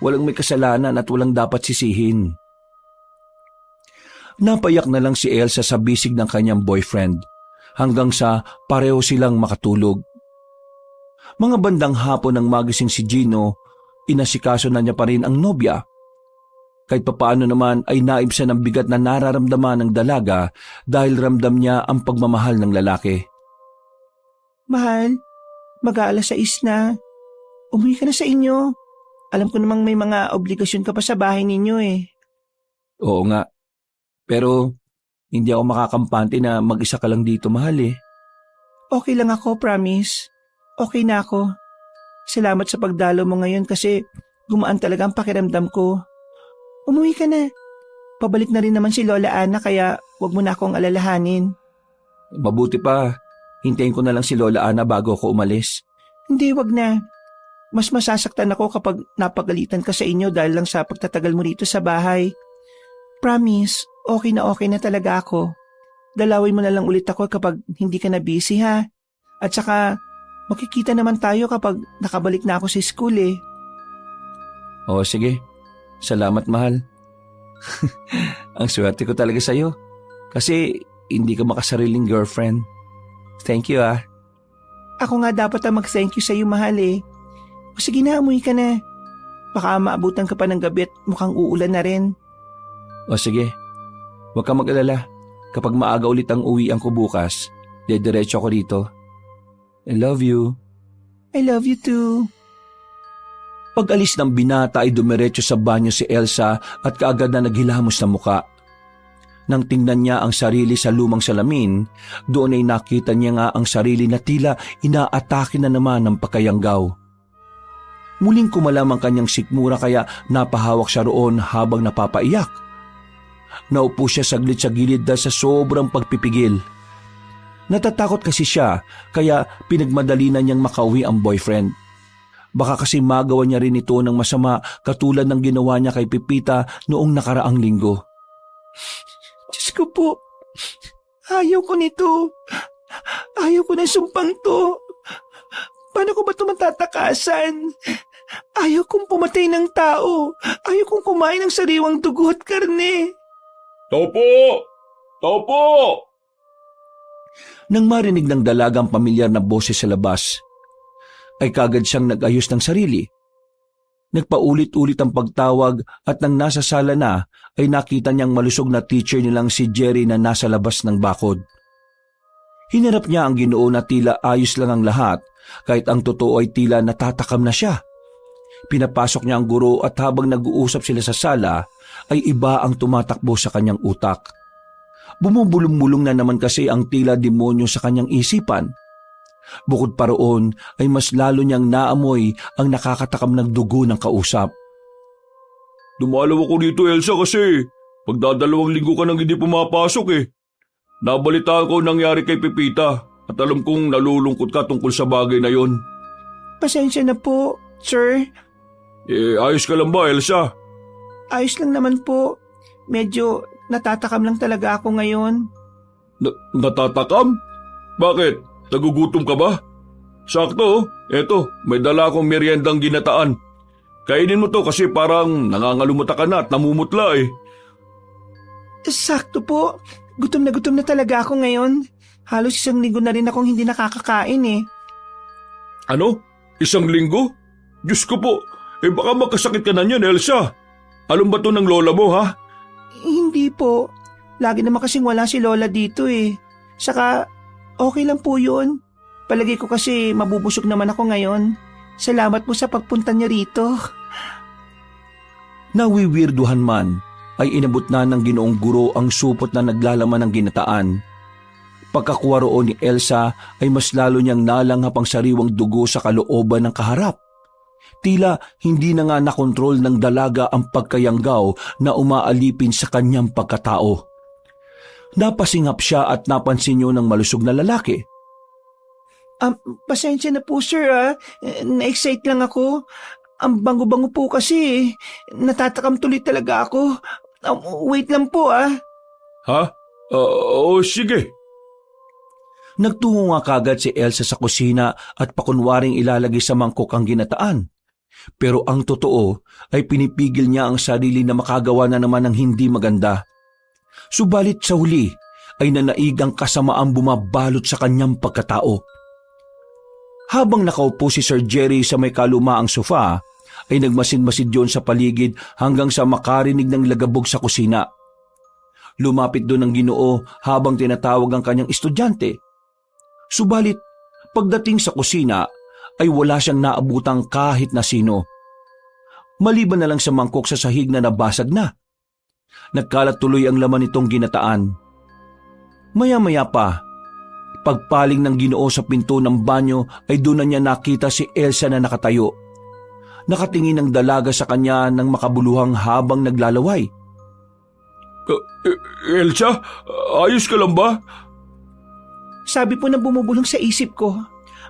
Walang may kasalanan at walang dapat sisihin. Napayak na lang si Elsa sa bisig ng kanyang boyfriend hanggang sa pareho silang makatulog. Mga bandang hapon ng magising si Gino, inasikaso na niya pa rin ang nobya. Kahit papaano naman ay naibsan ng bigat na nararamdaman ng dalaga dahil ramdam niya ang pagmamahal ng lalaki. Mahal, mag-aalas 6 na. Umuwi ka na sa inyo. Alam ko namang may mga obligasyon ka pa sa bahay ninyo eh. Oo nga. Pero hindi ako makakampante na mag-isa ka lang dito, mahal eh. Okay lang ako, promise. Okay na ako. Salamat sa pagdalo mo ngayon kasi gumaan talaga ang pakiramdam ko. Umuwi ka na. Pabalik na rin naman si Lola Ana kaya wag mo na akong alalahanin. Mabuti pa. Hintayin ko na lang si Lola Ana bago ako umalis. Hindi, wag na. Mas masasaktan ako kapag napagalitan ka sa inyo dahil lang sa pagtatagal mo rito sa bahay. Promise, okay na talaga ako. Dalawin mo na lang ulit ako kapag hindi ka na busy ha. At saka, makikita naman tayo kapag nakabalik na ako sa school eh. Oo, sige. Salamat, mahal. Ang swerte ko talaga sa'yo. Kasi hindi ka makasariling girlfriend. Thank you ah. Ako nga dapat ang mag-thank you sa'yo, mahal eh. O sige na, umuwi ka na. Baka maabutan ka pa ng gabi at mukhang uulan na rin. O sige. Huwag kang mag-alala. Kapag maaga ulit ang uwian ko bukas, dediretso ako dito. I love you. I love you too. Pag-alis ng binata ay dumiretso sa banyo si Elsa at kaagad na naghilamos na muka. Nang tingnan niya ang sarili sa lumang salamin, doon ay nakita niya nga ang sarili na tila inaatake na naman ng pagkayanggaw. Muling kumalam ang kanyang sikmura kaya napahawak siya roon habang napapaiyak. Naupo siya saglit sa gilid dahil sa sobrang pagpipigil. Natatakot kasi siya kaya pinagmadali na niyang makauwi ang boyfriend. Baka kasi magawa niya rin ito ng masama katulad ng ginawa niya kay Pepita noong nakaraang linggo. Diyos ko po, ayaw ko nito. Ayaw ko ng sumpang to. Paano ko ba ito matatakasan? Ayaw kong pumatay ng tao. Ayaw kong kumain ng sariwang dugo at karne. Topo! Topo! Nang marinig ng dalagang pamilyar na boses sa labas, ay kagad siyang nag-ayos ng sarili. Nagpaulit-ulit ang pagtawag at nang nasa sala na ay nakita niyang malusog na teacher nilang si Jerry na nasa labas ng bakod. Hinarap niya ang Ginoo na tila ayos lang ang lahat kahit ang totoo ay tila natatakam na siya. Pinapasok niya ang guro at habang nag-uusap sila sa sala, ay iba ang tumatakbo sa kanyang utak. Bumubulong-bulong na naman kasi ang tila demonyo sa kanyang isipan. Bukod pa roon ay mas lalo niyang naamoy ang nakakatakam ng dugo ng kausap. Dumalaw ako dito, Elsa, kasi pagdadalawang linggo ka nang hindi pumapasok eh. Nabalitaan ko nangyari kay Pepita at alam kong nalulungkot ka tungkol sa bagay na yon. Pasensya na po, sir. Ayos ka lang ba, Elsa? Ayos lang naman po. Medyo natatakam lang talaga ako ngayon. Natatakam? Bakit? Nagugutom ka ba? Sakto, oh. Eto, may dala akong meriendang ginataan. Kainin mo to kasi parang nangangalumuta ka na at namumutla eh. Sakto po. Gutom na talaga ako ngayon. Halos 1 linggo na rin akong hindi nakakakain eh. Ano? 1 linggo? Diyos ko po, baka magkasakit ka na niyan, Elsa. Alam ba to ng lola mo, ha? Hindi po. Lagi naman kasing wala si Lola dito eh. Saka, okay lang po yun. Palagi ko kasi mabubusog naman ako ngayon. Salamat po sa pagpunta niya rito. Nawiwirduhan man, ay inabot na ng Ginoong Guro ang supot na naglalaman ng ginataan. Pagkakuha roon ni Elsa ay mas lalo niyang nalanghap ang sariwang dugo sa kalooban ng kaharap. Tila hindi na nga nakontrol ng dalaga ang pagkayanggaw na umaalipin sa kanyang pagkatao. Napasingap siya at napansin niyo ng malusog na lalaki. Pasensya na po sir ah. Na-excite lang ako. Ang bango-bango po kasi. Natatakam tuloy talaga ako. Wait lang po ah. Ha? Sige. Nagtungo nga kagad si Elsa sa kusina at pakunwaring ilalagay sa mangkok ang ginataan. Pero ang totoo ay pinipigil niya ang sarili na makagawa na naman ng hindi maganda. Subalit sa huli ay nanaigang kasamaang bumabalot sa kanyang pagkatao. Habang nakaupo si Sir Jerry sa may kalumaang sofa, ay nagmasid-masid yon sa paligid hanggang sa makarinig ng lagabog sa kusina. Lumapit doon ang Ginoo habang tinatawag ang kanyang estudyante. Subalit, pagdating sa kusina, ay wala siyang naabutang kahit na sino. Maliban na lang sa mangkok sa sahig na nabasag na. Nagkalat tuloy ang laman nitong ginataan. Maya-maya pa, pagpaling ng Ginoo sa pinto ng banyo ay doon na niya nakita si Elsa na nakatayo. Nakatingin ang dalaga sa kanya ng makabuluhang habang naglalaway. Elsa, ayos ka lang ba? Sabi po na bumubulong sa isip ko.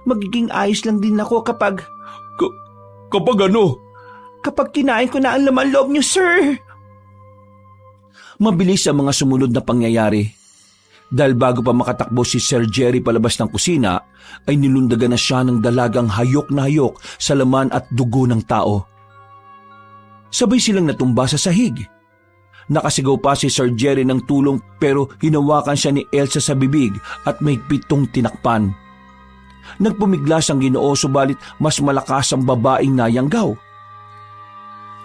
Magiging ayos lang din ako kapag... Kapag ano? Kapag kinain ko na ang laman loob niyo, sir. Mabilis ang mga sumunod na pangyayari. Dahil bago pa makatakbo si Sir Jerry palabas ng kusina, ay nilundagan na siya ng dalagang hayok na hayok sa laman at dugo ng tao. Sabay silang natumba sa sahig. Nakasigaw pa si Sir Jerry ng tulong pero hinawakan siya ni Elsa sa bibig at may pitong tinakpan. Nagpumiglas ang Ginoo subalit mas malakas ang babaeng nayanggaw.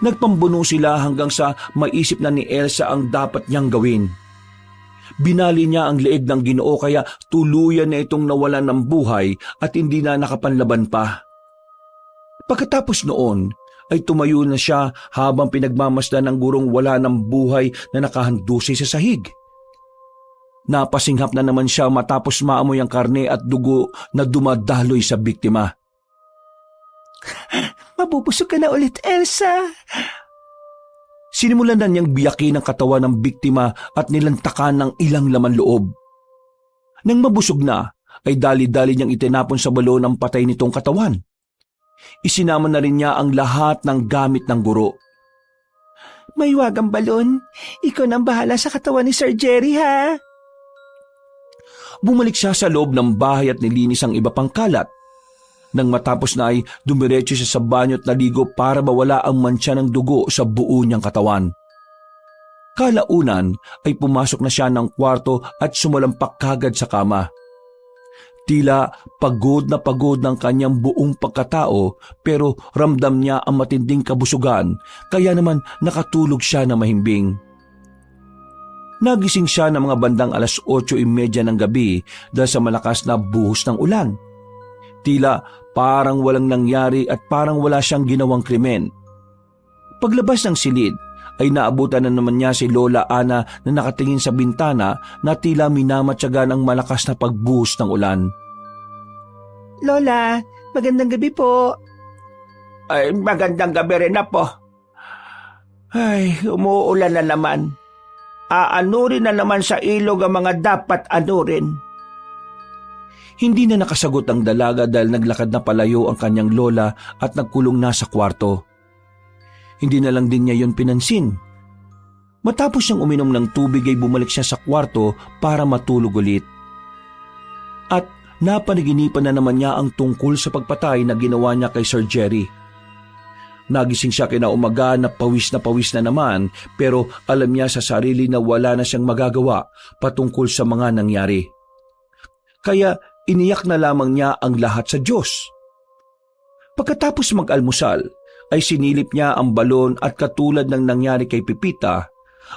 Nagpambuno sila hanggang sa maisip na ni Elsa ang dapat niyang gawin. Binali niya ang leeg ng Ginoo kaya tuluyan na itong nawalan ng buhay at hindi na nakapanlaban pa. Pagkatapos noon ay tumayo na siya habang pinagmamasdan ng gurong wala ng buhay na nakahandusay sa sahig. Napasinghap na naman siya matapos maamoy ang karne at dugo na dumadaloy sa biktima. Mabubusog ka na ulit, Elsa. Sinimulan na niyang biyakin ang katawan ng biktima at nilantakan ng ilang laman loob. Nang mabusog na, ay dali-dali niyang itinapon sa balon ang patay nitong katawan. Isinama na rin niya ang lahat ng gamit ng guro. May wagang balon. Ikaw nang bahala sa katawan ni Sir Jerry, ha? Bumalik siya sa loob ng bahay at nilinis ang iba pang kalat. Nang matapos na ay dumiretso siya sa banyo at naligo para mawala ang mantsa ng dugo sa buo niyang katawan. Kalaunan ay pumasok na siya ng kwarto at sumalampak kagad sa kama. Tila pagod ng kanyang buong pagkatao pero ramdam niya ang matinding kabusugan kaya naman nakatulog siya na mahimbing. Nagising siya ng mga bandang 8:30 ng gabi dahil sa malakas na buhos ng ulan. Tila Parang walang nangyari at parang wala siyang ginawang krimen. Paglabas ng silid ay naabutan na naman niya si Lola Ana na nakatingin sa bintana na tila minamatyagan ang malakas na pagbuhos ng ulan. Lola, magandang gabi po. Ay, magandang gabi rin na po. Ay, umuulan na naman. Aanurin na naman sa ilog ang mga dapat anurin. Hindi na nakasagot ang dalaga dahil naglakad na palayo ang kanyang lola at nagkulong na sa kwarto. Hindi na lang din niya yon pinansin. Matapos siyang uminom ng tubig ay bumalik siya sa kwarto para matulog ulit. At napanaginipan na naman niya ang tungkol sa pagpatay na ginawa niya kay Sir Jerry. Nagising siya kinaumaga na pawis na naman pero alam niya sa sarili na wala na siyang magagawa patungkol sa mga nangyari. Kaya iniyak na lamang niya ang lahat sa Diyos. Pagkatapos mag-almusal, ay sinilip niya ang balon at katulad ng nangyari kay Pepita,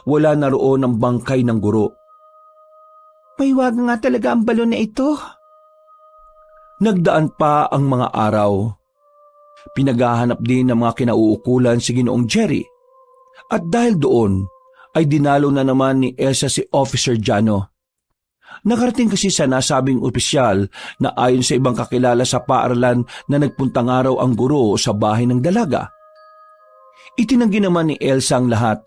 wala na roon ang bangkay ng guro. May wag nga talaga ang balon na ito. Nagdaan pa ang mga araw. Pinaghahanap din ng mga kinauukulan si Ginoong Jerry. At dahil doon, ay dinalo na naman ni Elsa si Officer Jano. Nakarating kasi sa nasabing opisyal na ayon sa ibang kakilala sa paaralan na nagpuntang araw ang guro sa bahay ng dalaga. Itinanggi naman ni Elsa ang lahat.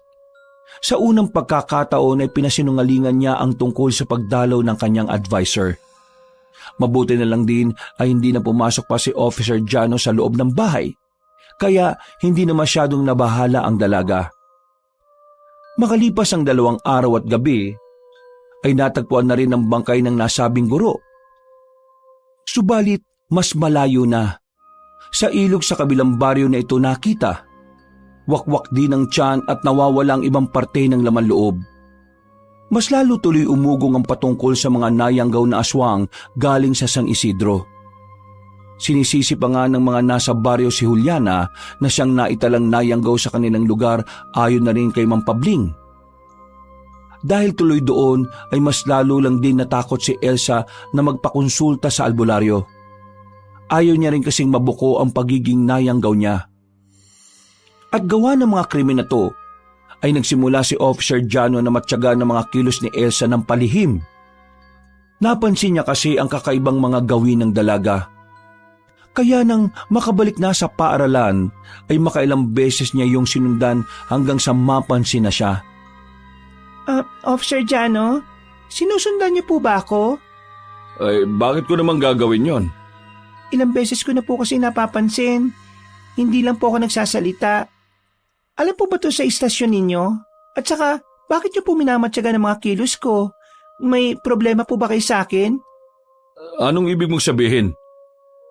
Sa unang pagkakataon ay pinasinungalingan niya ang tungkol sa pagdalaw ng kanyang advisor. Mabuti na lang din ay hindi na pumasok pa si Officer Jano sa loob ng bahay, kaya hindi na masyadong nabahala ang dalaga. Makalipas ang 2 araw at gabi, ay natagpuan na rin ang bangkay ng nasabing guro. Subalit, mas malayo na. Sa ilog sa kabilang baryo na ito nakita. Wakwak din ang tiyan at nawawala ang ibang parte ng laman loob. Mas lalo tuloy umugong ang patungkol sa mga nayanggaw na aswang galing sa San Isidro. Sinisisi pa nga ng mga nasa baryo si Juliana na siyang naitalang nayanggaw sa kanilang lugar ayon na rin kay Mang Pabling. Dahil tuloy doon ay mas lalo lang din natakot si Elsa na magpakonsulta sa albularyo. Ayaw niya rin kasing mabuko ang pagiging nayanggaw niya. At gawa ng mga krimen na to, ay nagsimula si Officer Jano na matyaga ng mga kilos ni Elsa ng palihim. Napansin niya kasi ang kakaibang mga gawin ng dalaga. Kaya nang makabalik na sa paaralan, ay makailang beses niya yung sinundan hanggang sa mapansin na siya. Officer Jano, sinusundan niyo po ba ako? Ay, bakit ko naman gagawin yon? Ilang beses ko na po kasi napapansin. Hindi lang po ako nagsasalita. Alam po ba to sa istasyon ninyo? At saka, bakit niyo po minamatyaga ng mga kilos ko? May problema po ba kayo sa akin? Anong ibig mong sabihin?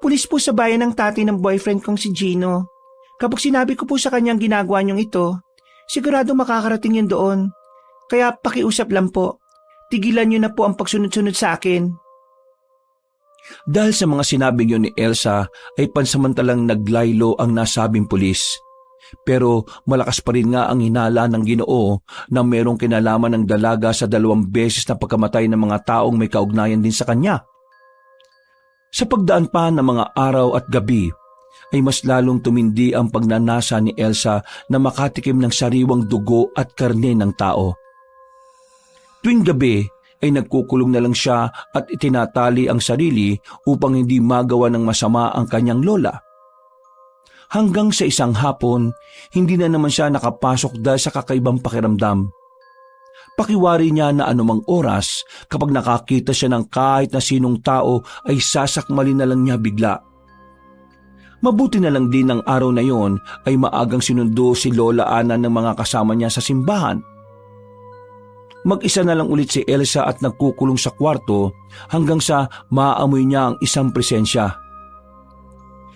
Pulis po sa bayan ng tatay ng boyfriend kong si Gino. Kapag sinabi ko po sa kanyang ginagawa niyong ito, sigurado makakarating yun doon. Kaya pakiusap lang po, tigilan niyo na po ang pagsunod-sunod sa akin. Dahil sa mga sinabi yun ni Elsa ay pansamantalang naglaylo ang nasabing pulis. Pero malakas pa rin nga ang hinala ng Ginoo na merong kinalaman ng dalaga sa 2 beses na pagkamatay ng mga taong may kaugnayan din sa kanya. Sa pagdaan pa ng mga araw at gabi, ay mas lalong tumindi ang pagnanasa ni Elsa na makatikim ng sariwang dugo at karne ng tao. Tuwing gabi ay nagkukulong na lang siya at itinatali ang sarili upang hindi magawa ng masama ang kanyang lola. Hanggang sa isang hapon, hindi na naman siya nakapasok dahil sa kakaibang pakiramdam. Pakiwari niya na anumang oras kapag nakakita siya ng kahit na sinong tao ay sasakmalin na lang niya bigla. Mabuti na lang din ng araw na yon ay maagang sinundo si Lola Ana ng mga kasama niya sa simbahan. Mag-isa na lang ulit si Elsa at nagkukulong sa kwarto hanggang sa maamoy niya ang isang presensya.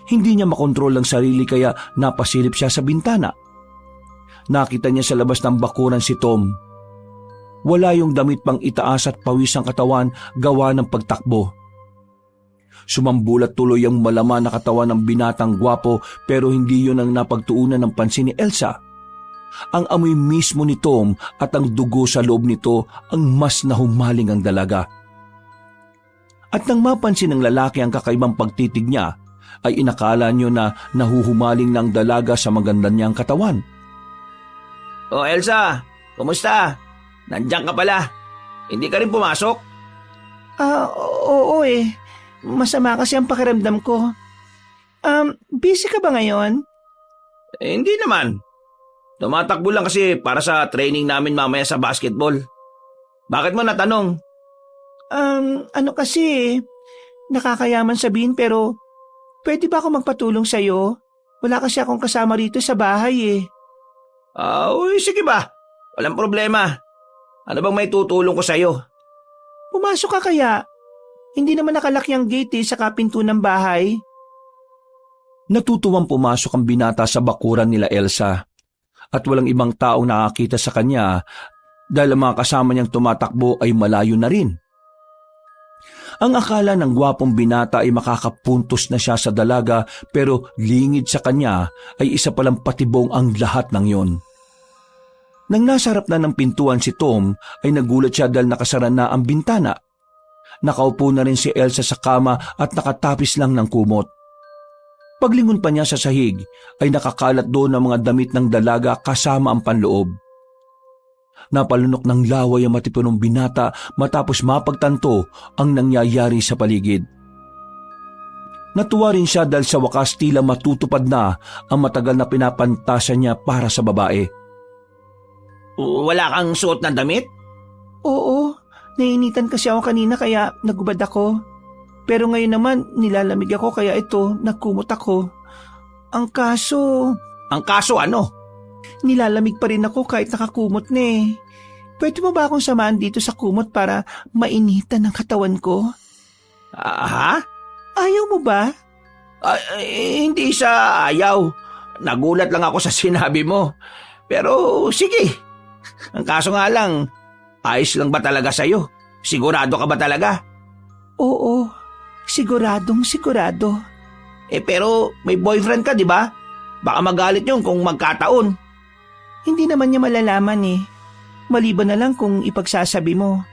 Hindi niya makontrol ang sarili kaya napasilip siya sa bintana. Nakita niya sa labas ng bakuran si Tom. Wala yung damit pang itaas at pawis ang katawan gawa ng pagtakbo. Sumambulat tuloy ang malaman na katawan ng binatang gwapo pero hindi yun ang napagtuunan ng pansin ni Elsa. Ang amoy mismo ni Tom at ang dugo sa loob nito ang mas nahumaling ang dalaga. At nang mapansin ng lalaki ang kakaibang pagtitig niya, ay inakala niyo na nahuhumaling ng dalaga sa maganda niyang katawan. O Elsa, kumusta? Nandiyan ka pala. Hindi ka rin pumasok? Oo eh. Masama kasi ang pakiramdam ko. Busy ka ba ngayon? Hindi naman. Tumatakbo lang kasi para sa training namin mamaya sa basketball. Bakit mo natanong? Ano kasi, nakakayaman sabihin pero pwede ba ako magpatulong sa'yo? Wala kasi akong kasama rito sa bahay eh. Uy, sige ba? Walang problema. Ano bang may tutulong ko sa'yo? Pumasok ka kaya? Hindi naman nakalaki ang gate eh, saka pinto ng bahay. Natutuwang pumasok ang binata sa bakuran nila Elsa at walang ibang taong nakakita sa kanya dahil ang mga kasama niyang tumatakbo ay malayo na rin. Ang akala ng gwapong binata ay makakapuntos na siya sa dalaga pero lingid sa kanya ay isa palang patibong ang lahat ng yon. Nang nasa harap na ng pintuan si Tom ay nagulat siya dahil nakasara na ang bintana. Nakaupo na rin si Elsa sa kama at nakatapis lang ng kumot. Paglingon pa niya sa sahig ay nakakalat doon ang mga damit ng dalaga kasama ang panloob. Napalunok ng laway ang matipunong binata matapos mapagtanto ang nangyayari sa paligid. Natuwa rin siya dahil sa wakas tila matutupad na ang matagal na pinapantasan niya para sa babae. Wala kang suot na damit? Oo, nainitan kasi ako kanina kaya nagubad ako. Pero ngayon naman nilalamig ako kaya ito, nagkumot ako. Ang kaso... Ang kaso ano? Nilalamig pa rin ako kahit nakakumot na eh. Pwede mo ba akong samahan dito sa kumot para mainitan ang katawan ko? Ha? Ayaw mo ba? Hindi sa ayaw. Nagulat lang ako sa sinabi mo. Pero sige. Ang kaso nga lang, ayos lang ba talaga sa'yo? Sigurado ka ba talaga? Oo, siguradong sigurado. Pero may boyfriend ka, di ba? Baka magalit yun kung magkataon. Hindi naman niya malalaman eh. Maliban na lang kung ipagsasabi mo.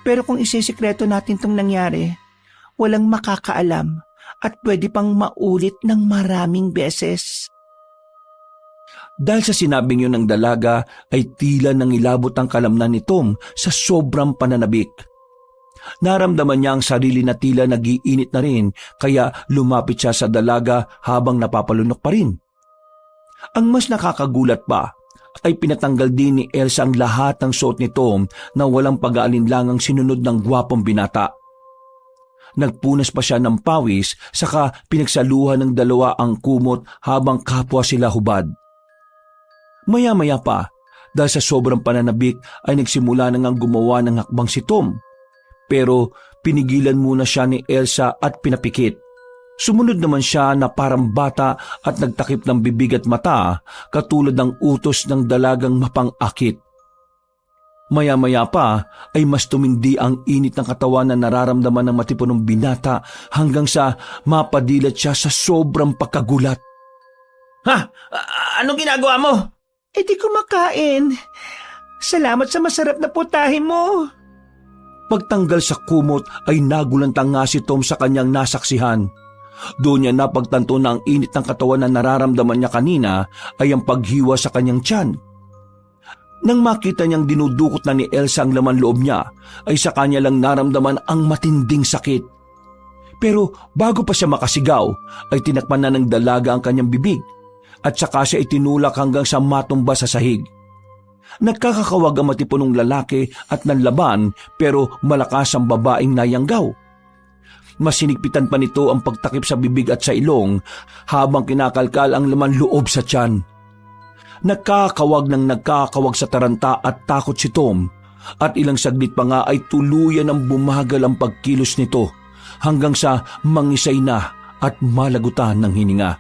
Pero kung isisikreto natin tong nangyari, walang makakaalam at pwede pang maulit ng maraming beses. Dahil sa sinabing yun ng dalaga ay tila nang ilabot ang kalamnan ni Tom sa sobrang pananabik. Naramdaman niya ang sarili na tila nagiinit na rin kaya lumapit siya sa dalaga habang napapalunok pa rin. Ang mas nakakagulat pa ay pinatanggal din ni Elsa ang lahat ng suot ni Tom na walang pag-aalinlangang sinunod ng gwapong binata. Nagpunas pa siya ng pawis saka pinagsaluhan ng dalawa ang kumot habang kapwa sila hubad. Maya-maya pa, dahil sa sobrang pananabik ay nagsimula na ngang gumawa ng hakbang si Tom. Pero pinigilan muna siya ni Elsa at pinapikit. Sumunod naman siya na parang bata at nagtakip ng bibig at mata katulad ng utos ng dalagang mapang-akit. Maya-maya pa ay mas tumindi ang init ng katawan na nararamdaman ng matipunong binata hanggang sa mapadilat siya sa sobrang pagkagulat. Ha? Anong ginagawa mo? Di kumakain. Salamat sa masarap na putahe mo. Pagtanggal sa kumot ay nagulantang nga si Tom sa kanyang nasaksihan. Doon niya napagtanto na ang init ng katawan na nararamdaman niya kanina ay ang paghiwa sa kanyang tiyan. Nang makita niyang dinudukot na ni Elsa ang laman loob niya, ay sa kanya lang naramdaman ang matinding sakit. Pero bago pa siya makasigaw, ay tinakpan na ng dalaga ang kanyang bibig at saka siya itinulak hanggang sa matumba sa sahig. Nagkakakawag ang matipunong lalaki at nanlaban pero malakas ang babaeng nayanggaw. Masinigpitan pa nito ang pagtakip sa bibig at sa ilong habang kinakalkal ang laman loob sa tiyan. Nagkakawag sa taranta at takot si Tom at ilang saglit pa nga ay tuluyan ang bumagal ang pagkilos nito hanggang sa mangisay na at malagutan ng hininga.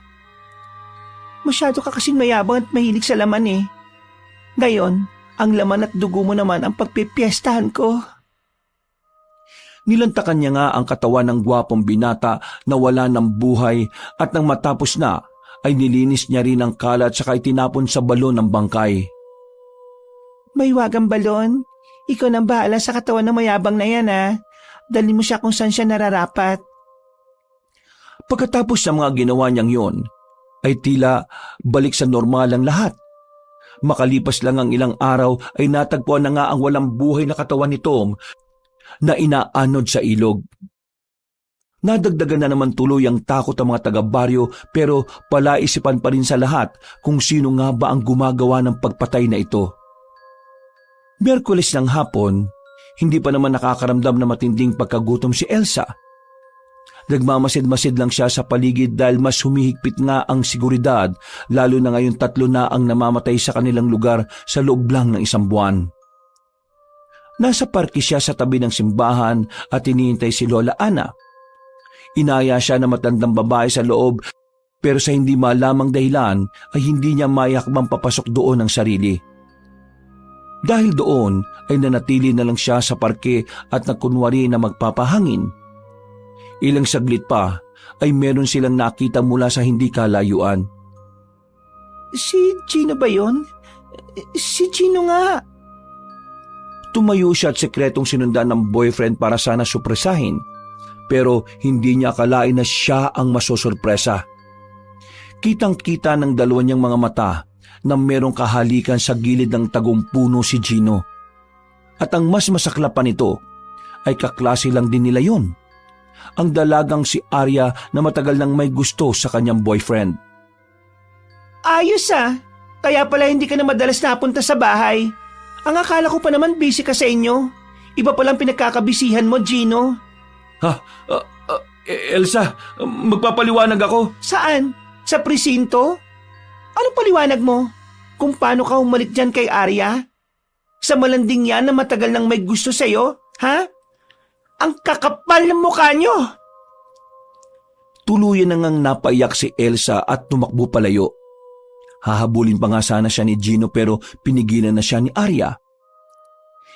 Masyado ka kasing mayabang at mahilig sa laman eh. Ngayon, ang laman at dugo mo naman ang pagpipiestahan ko. Nilantakan niya nga ang katawan ng gwapong binata na wala ng buhay at nang matapos na ay nilinis niya rin ang kalat saka itinapon sa balon ng bangkay. May wagang balon. Ikaw nang bahala sa katawan ng mayabang na yan ha. Dalhin mo siya kung saan siya nararapat. Pagkatapos ng mga ginawa niyang yon, ay tila balik sa normal ang lahat. Makalipas lang ang ilang araw ay natagpuan na nga ang walang buhay na katawan ni Tom na inaanod sa ilog. Nadagdagan na naman tuloy ang takot ng mga taga-baryo pero palaisipan pa rin sa lahat kung sino nga ba ang gumagawa ng pagpatay na ito. Miyerkules ng hapon, hindi pa naman nakakaramdam na matinding pagkagutom si Elsa. Nagmamasid-masid lang siya sa paligid dahil mas humihigpit nga ang seguridad, lalo na ngayon 3 na ang namamatay sa kanilang lugar sa loob lang ng 1 buwan. Nasa parke siya sa tabi ng simbahan at hinihintay si Lola Ana. Inaya siya na matandang babae sa loob pero sa hindi malamang dahilan ay hindi niya mayakbang papasok doon ang sarili. Dahil doon ay nanatili na lang siya sa parke at nagkunwari na magpapahangin. Ilang saglit pa ay meron silang nakita mula sa hindi kalayuan. Si Gino ba yun? Si Gino nga. Tumayo siya at sekretong sinundan ng boyfriend para sana supresahin. Pero hindi niya akalain na siya ang masosorpresa. Kitang-kita ng dalawa niyang mga mata na merong kahalikan sa gilid ng tagumpuno si Gino. At ang mas masaklap pa nito ay kaklase lang din nila yon. Ang dalagang si Arya na matagal nang may gusto sa kanyang boyfriend. Ayos ah. Kaya pala hindi ka na madalas napunta sa bahay. Ang akala ko pa naman busy ka sa inyo. Iba palang pinagkakabisihan mo, Gino. Elsa, magpapaliwanag ako. Saan? Sa presinto? Anong paliwanag mo? Kung paano ka humalik dyan kay Arya? Sa malanding yan na matagal nang may gusto sa'yo? Ha? Ang kakapal ng mukha nyo! Tuluyan na ngang napaiyak si Elsa at tumakbo palayo. Hahabulin pa nga sana siya ni Gino pero pinigilan na siya ni Arya.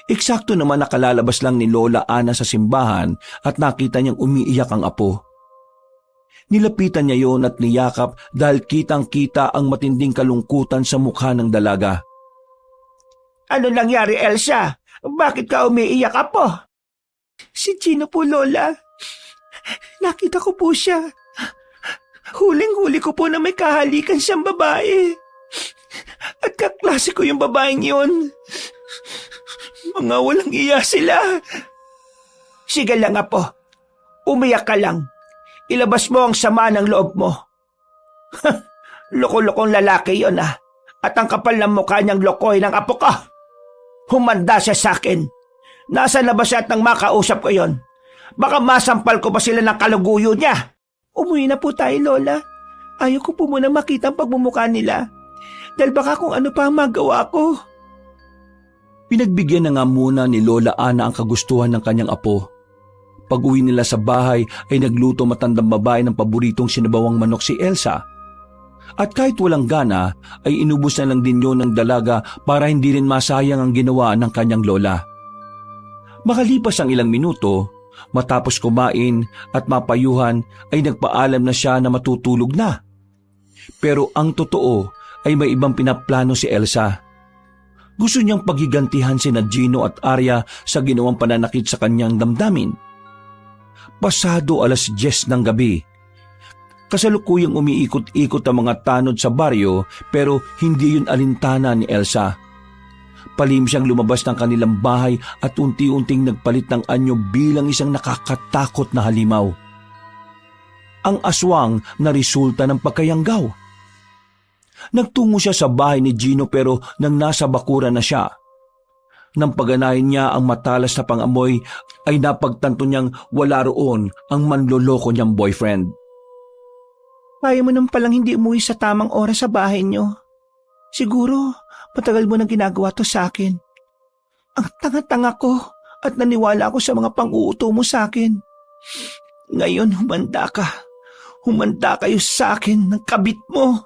Eksakto naman nakalalabas lang ni Lola Ana sa simbahan at nakita niyang umiiyak ang apo. Nilapitan niya yon at niyakap dahil kitang-kita ang matinding kalungkutan sa mukha ng dalaga. Ano nangyari, Elsa? Bakit ka umiiyak, apo? Si Gino po, Lola. Nakita ko po siya. Huling-huli ko po na may kahalikan siyang babae. At kaklase ko yung babaeng yun. Mga walang iya sila. Sige lang, apo. Umiyak ka lang. Ilabas mo ang sama ng loob mo. Loko-lokong lalaki yon ah. At ang kapal ng mukha niyang lokoy ng apo ko. Humanda siya sa akin. Nasa na ba siya at nang makausap ko yon? Baka masampal ko pa sila ng kaluguyo niya. Umuwi na po tayo, Lola. Ayaw ko po muna makita ang pagmumukha nila. Dahil baka kung ano pa ang magawa ko. Pinagbigyan na nga muna ni Lola Ana ang kagustuhan ng kanyang apo. Pag-uwi nila sa bahay ay nagluto matandang babae ng paboritong sinabawang manok si Elsa. At kahit walang gana ay inubos na lang din yun ng dalaga para hindi rin masayang ang ginawa ng kanyang lola. Makalipas ang ilang minuto, matapos kumain at mapayuhan ay nagpaalam na siya na matutulog na. Pero ang totoo ay may ibang pinaplano si Elsa. Gusto niyang paghigantihan sina Gino at Arya sa ginawang pananakit sa kanyang damdamin. Pasado 10:00 ng gabi. Kasalukuyang umiikot-ikot ang mga tanod sa baryo pero hindi yun alintana ni Elsa. Palim siyang lumabas ng kanilang bahay at unti-unting nagpalit ng anyo bilang isang nakakatakot na halimaw. Ang aswang na resulta ng pagkayanggaw. Nagtungo siya sa bahay ni Gino pero nang nasa bakuran na siya. Nang paganahin niya ang matalas na pangamoy ay napagtanto niyang wala roon ang manloloko niyang boyfriend. Kaya mo nang palang hindi umuwi sa tamang oras sa bahay niyo. Siguro, matagal mo nang ginagawa to sa akin. Ang tanga-tanga ko at naniwala ako sa mga pang-uuto mo sa akin. Ngayon, humanda ka. Humanda kayo sa akin ng kabit mo.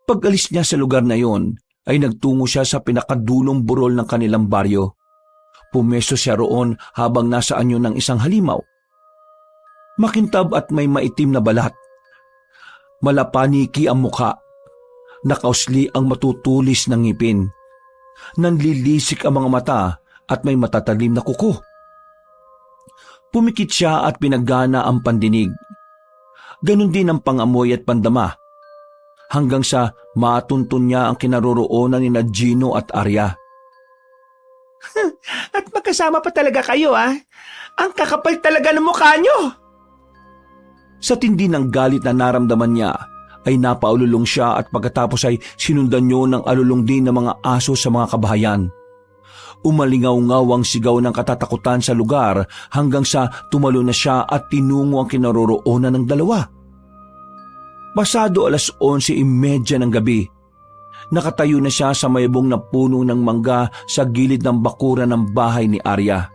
Pag-alis niya sa lugar na yon, ay nagtungo siya sa pinakadulong burol ng kanilang baryo. Pumesto siya roon habang nasa anyo ng isang halimaw. Makintab at may maitim na balat. Malapaniki ang mukha. Nakausli ang matutulis ng ngipin. Nanlilisik ang mga mata at may matatalim na kuko. Pumikit siya at pinagana ang pandinig. Ganon din ang pangamoy at pandama. Hanggang sa matuntun niya ang kinaroroonan ni Gino at Arya. At magkasama pa talaga kayo Ang kakapal talaga ng mukha nyo. Sa tindi ng galit na naramdaman niya, ay napaululong siya at pagkatapos ay sinundan niyo ng alulong din ng mga aso sa mga kabahayan. Umalingaw-ngaw ang sigaw ng katatakutan sa lugar hanggang sa tumalo na siya at tinungo ang kinaroroonan ng dalawa. Pasado 11:30 ng gabi, nakatayo na siya sa mayabong na puno ng mangga sa gilid ng bakuran ng bahay ni Arya.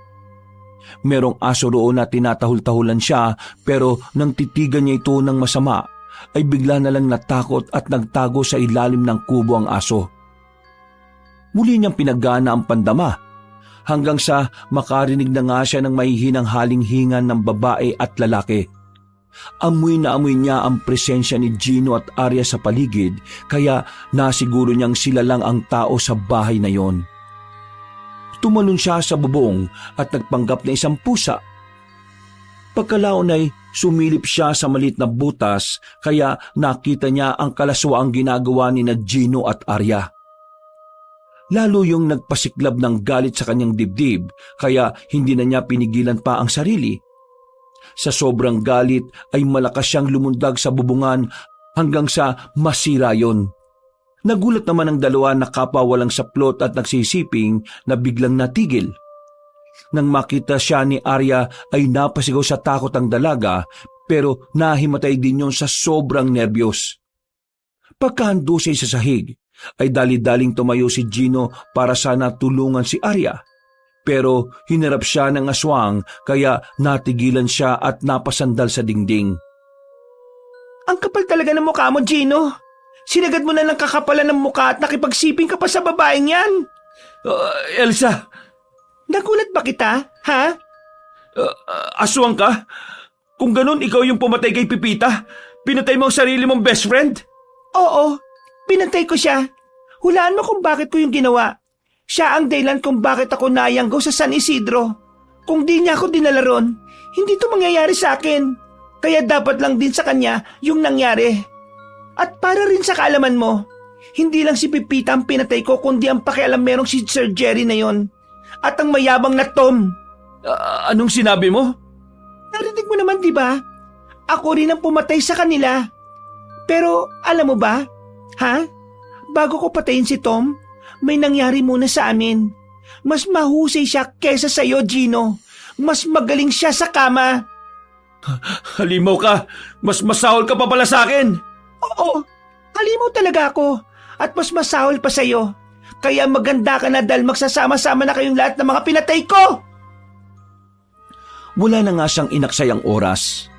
Merong aso roon na tinatahol-tahulan siya pero nang titigan niya ito ng masama, ay bigla na lang natakot at nagtago sa ilalim ng kubo ang aso. Muli niyang pinagana ang pandama hanggang sa makarinig na nga siya ng mahihinang halinghingan ng babae at lalaki. Amoy na amoy niya ang presensya ni Gino at Arya sa paligid kaya nasiguro niyang sila lang ang tao sa bahay na yon. Tumalon siya sa bubong at nagpanggap na isang pusa. Pagkalaon ay sumilip siya sa maliit na butas kaya nakita niya ang kalaswaang ginagawa ni Gino at Arya. Lalo yung nagpasiklab ng galit sa kanyang dibdib kaya hindi na niya pinigilan pa ang sarili. Sa sobrang galit ay malakas siyang lumundag sa bubungan hanggang sa masira yon. Nagulat naman ang dalawa na kapwa walang saplot at nagsisiping na biglang natigil. Nang makita siya ni Arya ay napasigaw sa takot ang dalaga pero nahimatay din yon sa sobrang nerbiyos. Pagkahandusay sa sahig ay dali-daling tumayo si Gino para sana tulungan si Arya. Pero hinarap siya ng aswang kaya natigilan siya at napasandal sa dingding. Ang kapal talaga ng mukha mo, Gino. Sinagad mo na ng kakapalan ng mukha at nakipagsiping ka pa sa babaeng yan. Elsa! Nagulat ba kita, ha? Aswang ka? Kung ganun, ikaw yung pumatay kay Pipita. Pinatay mo ang sarili mong best friend? Oo, pinatay ko siya. Hulaan mo kung bakit ko yung ginawa. Siya ang dahilan kung bakit ako nayanggaw sa San Isidro. Kung di niya ako dinala ron, hindi to mangyayari sa akin. Kaya dapat lang din sa kanya yung nangyari. At para rin sa kaalaman mo, hindi lang si Pipita ang pinatay ko kundi ang pakialam merong si Sir Jerry na yon. At ang mayabang na Tom. Anong sinabi mo? Narinig mo naman, di ba? Ako rin ang pumatay sa kanila. Pero alam mo ba, ha? Bago ko patayin si Tom, may nangyari muna sa amin. Mas mahusay siya kesa sa'yo, Gino. Mas magaling siya sa kama. Halimaw ka! Mas masahol ka pa pala sa akin! Oo, halimaw talaga ako. At mas masahol pa sa'yo. Kaya maganda ka na dahil magsasama-sama na kayong lahat ng mga pinatay ko! Wala na nga siyang inaksayang oras.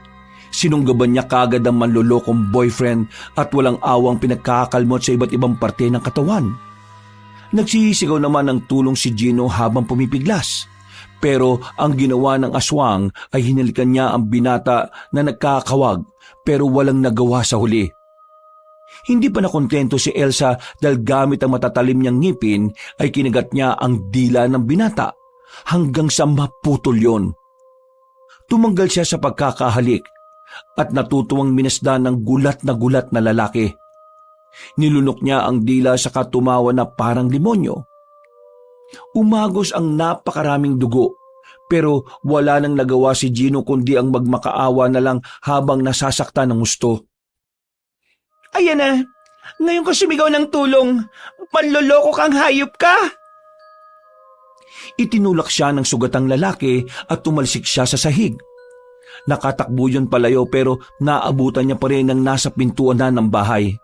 Sinunggaban niya kagad ang manlolokong boyfriend at walang awang pinagkakakalmot sa iba't ibang parte ng katawan. Nagsisigaw naman ng tulong si Gino habang pumipiglas. Pero ang ginawa ng aswang ay hinalikan niya ang binata na nagkakawag pero walang nagawa sa huli. Hindi pa nakontento si Elsa dahil gamit ang matatalim niyang ngipin ay kinagat niya ang dila ng binata hanggang sa maputol yon. Tumanggal siya sa pagkakahalik at natutuwang minasdan ng gulat na lalaki. Nilunok niya ang dila sa katumawa na parang demonyo. Umagos ang napakaraming dugo pero wala nang nagawa si Gino kundi ang magmakaawa na lang habang nasasaktan ng gusto. Ayan na, ngayon ko sumigaw ng tulong. Manloloko kang hayop ka! Itinulak siya ng sugatang lalaki at tumalsik siya sa sahig. Nakatakbo yun palayo pero naabutan niya pa rin ang nasa pintuan na ng bahay.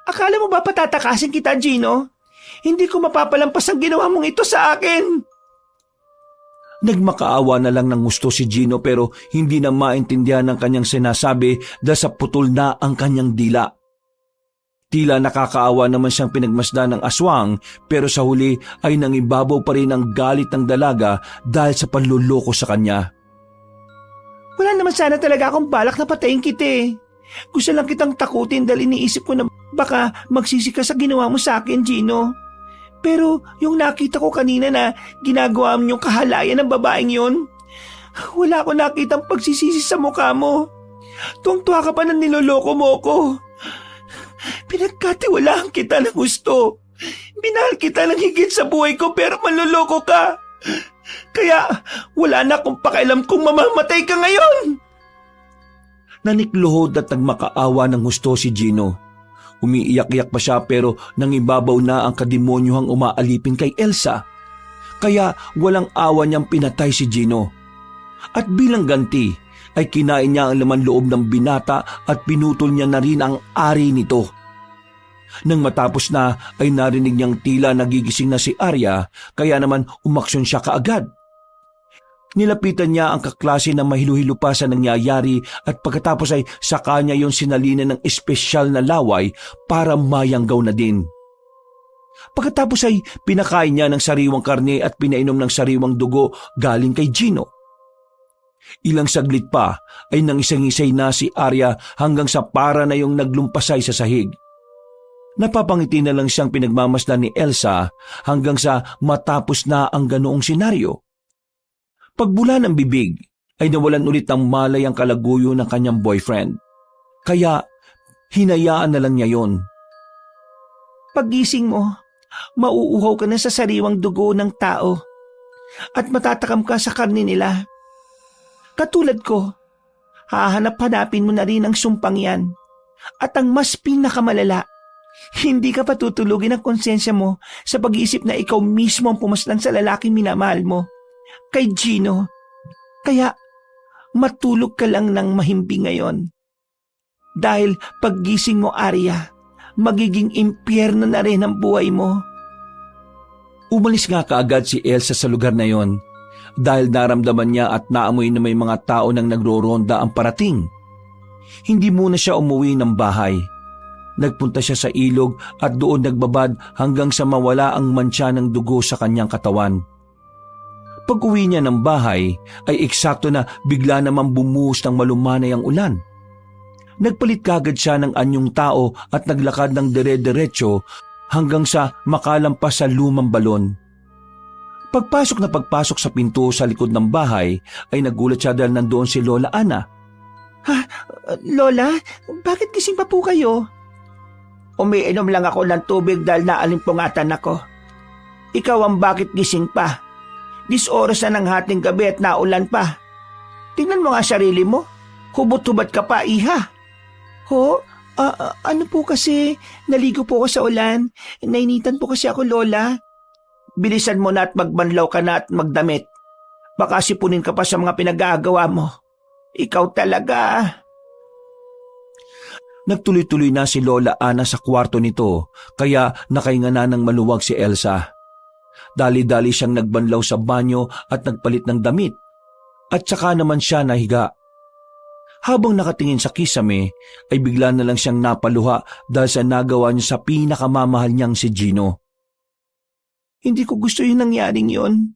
Akala mo ba patatakasin kita, Gino? Hindi ko mapapalampas ang ginawa mong ito sa akin. Nagmakaawa na lang ng gusto si Gino pero hindi na maintindihan ng kanyang sinasabi dahil sa putol na ang kanyang dila. Tila nakakaawa naman siyang pinagmasdan ng aswang pero sa huli ay nangibabaw pa rin ang galit ng dalaga dahil sa panluloko sa kanya. Wala naman sana talaga akong balak na patayin kita eh. Gusto lang kitang takutin dahil iniisip ko na baka magsisi ka sa ginawa mo sa akin, Gino. Pero yung nakita ko kanina na ginagawa mo yung kahalayan ng babaeng yon, wala ko nakitang pagsisisi sa mukha mo. Tuwang-tuwa ka pa na niloloko mo ko. Pinagkatiwalaan kita ng gusto. Minahal kita ng higit sa buhay ko pero manloloko ka. Kaya wala na akong pakialam kung mamamatay ka ngayon. Nanikluhod at nagmakaawa ng husto si Gino. Umiiyak-iyak pa siya pero nangibabaw na ang kademonyohang umaalipin kay Elsa. Kaya walang awa niyang pinatay si Gino. At bilang ganti ay kinain niya ang laman loob ng binata at pinutol niya na rin ang ari nito. Nang matapos na ay narinig niyang tila nagigising na si Arya kaya naman umaksyon siya kaagad. Nilapitan niya ang kaklase na mahilu-hilo pa sa nangyayari at pagkatapos ay saka niya yung sinalina ng espesyal na laway para mayanggaw na din. Pagkatapos ay pinakain niya ng sariwang karne at pinainom ng sariwang dugo galing kay Gino. Ilang saglit pa ay nangisang-isay na si Arya hanggang sa para na yung naglumpasay sa sahig. Napapangiti na lang siyang pinagmamasdan ni Elsa hanggang sa matapos na ang ganoong senaryo. Pagbula ng bibig ay nawalan ulit ng malay ang kalaguyo ng kanyang boyfriend. Kaya hinayaan na lang niya yon. Paggising mo, mauuhaw ka na sa sariwang dugo ng tao at matatakam ka sa karne nila. Katulad ko, hahanap-hanapin mo na rin ang sumpang yan. At ang mas pinakamalala, hindi ka patutulugin ang konsensya mo sa pag-iisip na ikaw mismo ang pumaslan sa lalaking minamahal mo. Kay Gino. Kaya matulog ka lang ng mahimbing ngayon. Dahil paggising mo, Arya, magiging impyerno na rin ang buhay mo. Umalis nga kaagad si Elsa sa lugar na yon dahil naramdaman niya at naamoy na may mga tao nang nagroronda ang parating. Hindi muna siya umuwi ng bahay. Nagpunta siya sa ilog at doon nagbabad hanggang sa mawala ang mantsa ng dugo sa kanyang katawan. Pag-uwi niya ng bahay ay eksakto na bigla namang bumuhos ng malumanay ang ulan. Nagpalit kagad siya ng anyong tao at naglakad ng dire-diretso hanggang sa makalampas sa lumang balon. Pagpasok sa pinto sa likod ng bahay ay nagulat siya dahil nandoon si Lola Ana. Lola, bakit gising pa po kayo? Umiinom lang ako ng tubig dahil naalimpungatan ako. Ikaw ang bakit gising pa? 10 oras na ng hating gabi at naulan pa. Tingnan mo nga sarili mo. Hubot-hubad ka pa, iha. Ano po kasi? Naligo po ako sa ulan. Nainitan po kasi ako, Lola. Bilisan mo na at magbanlaw ka na at magdamit. Baka sipunin ka pa sa mga pinag-aagawa mo. Ikaw talaga. Nagtuloy-tuloy na si Lola Ana sa kwarto nito kaya nakahinga na ng maluwag si Elsa. Dali-dali siyang nagbanlaw sa banyo at nagpalit ng damit. At saka naman siya nahiga. Habang nakatingin sa kisame ay bigla na lang siyang napaluha dahil sa nagawa niya sa pinakamamahal niyang si Gino. Hindi ko gusto yung nangyaring yon.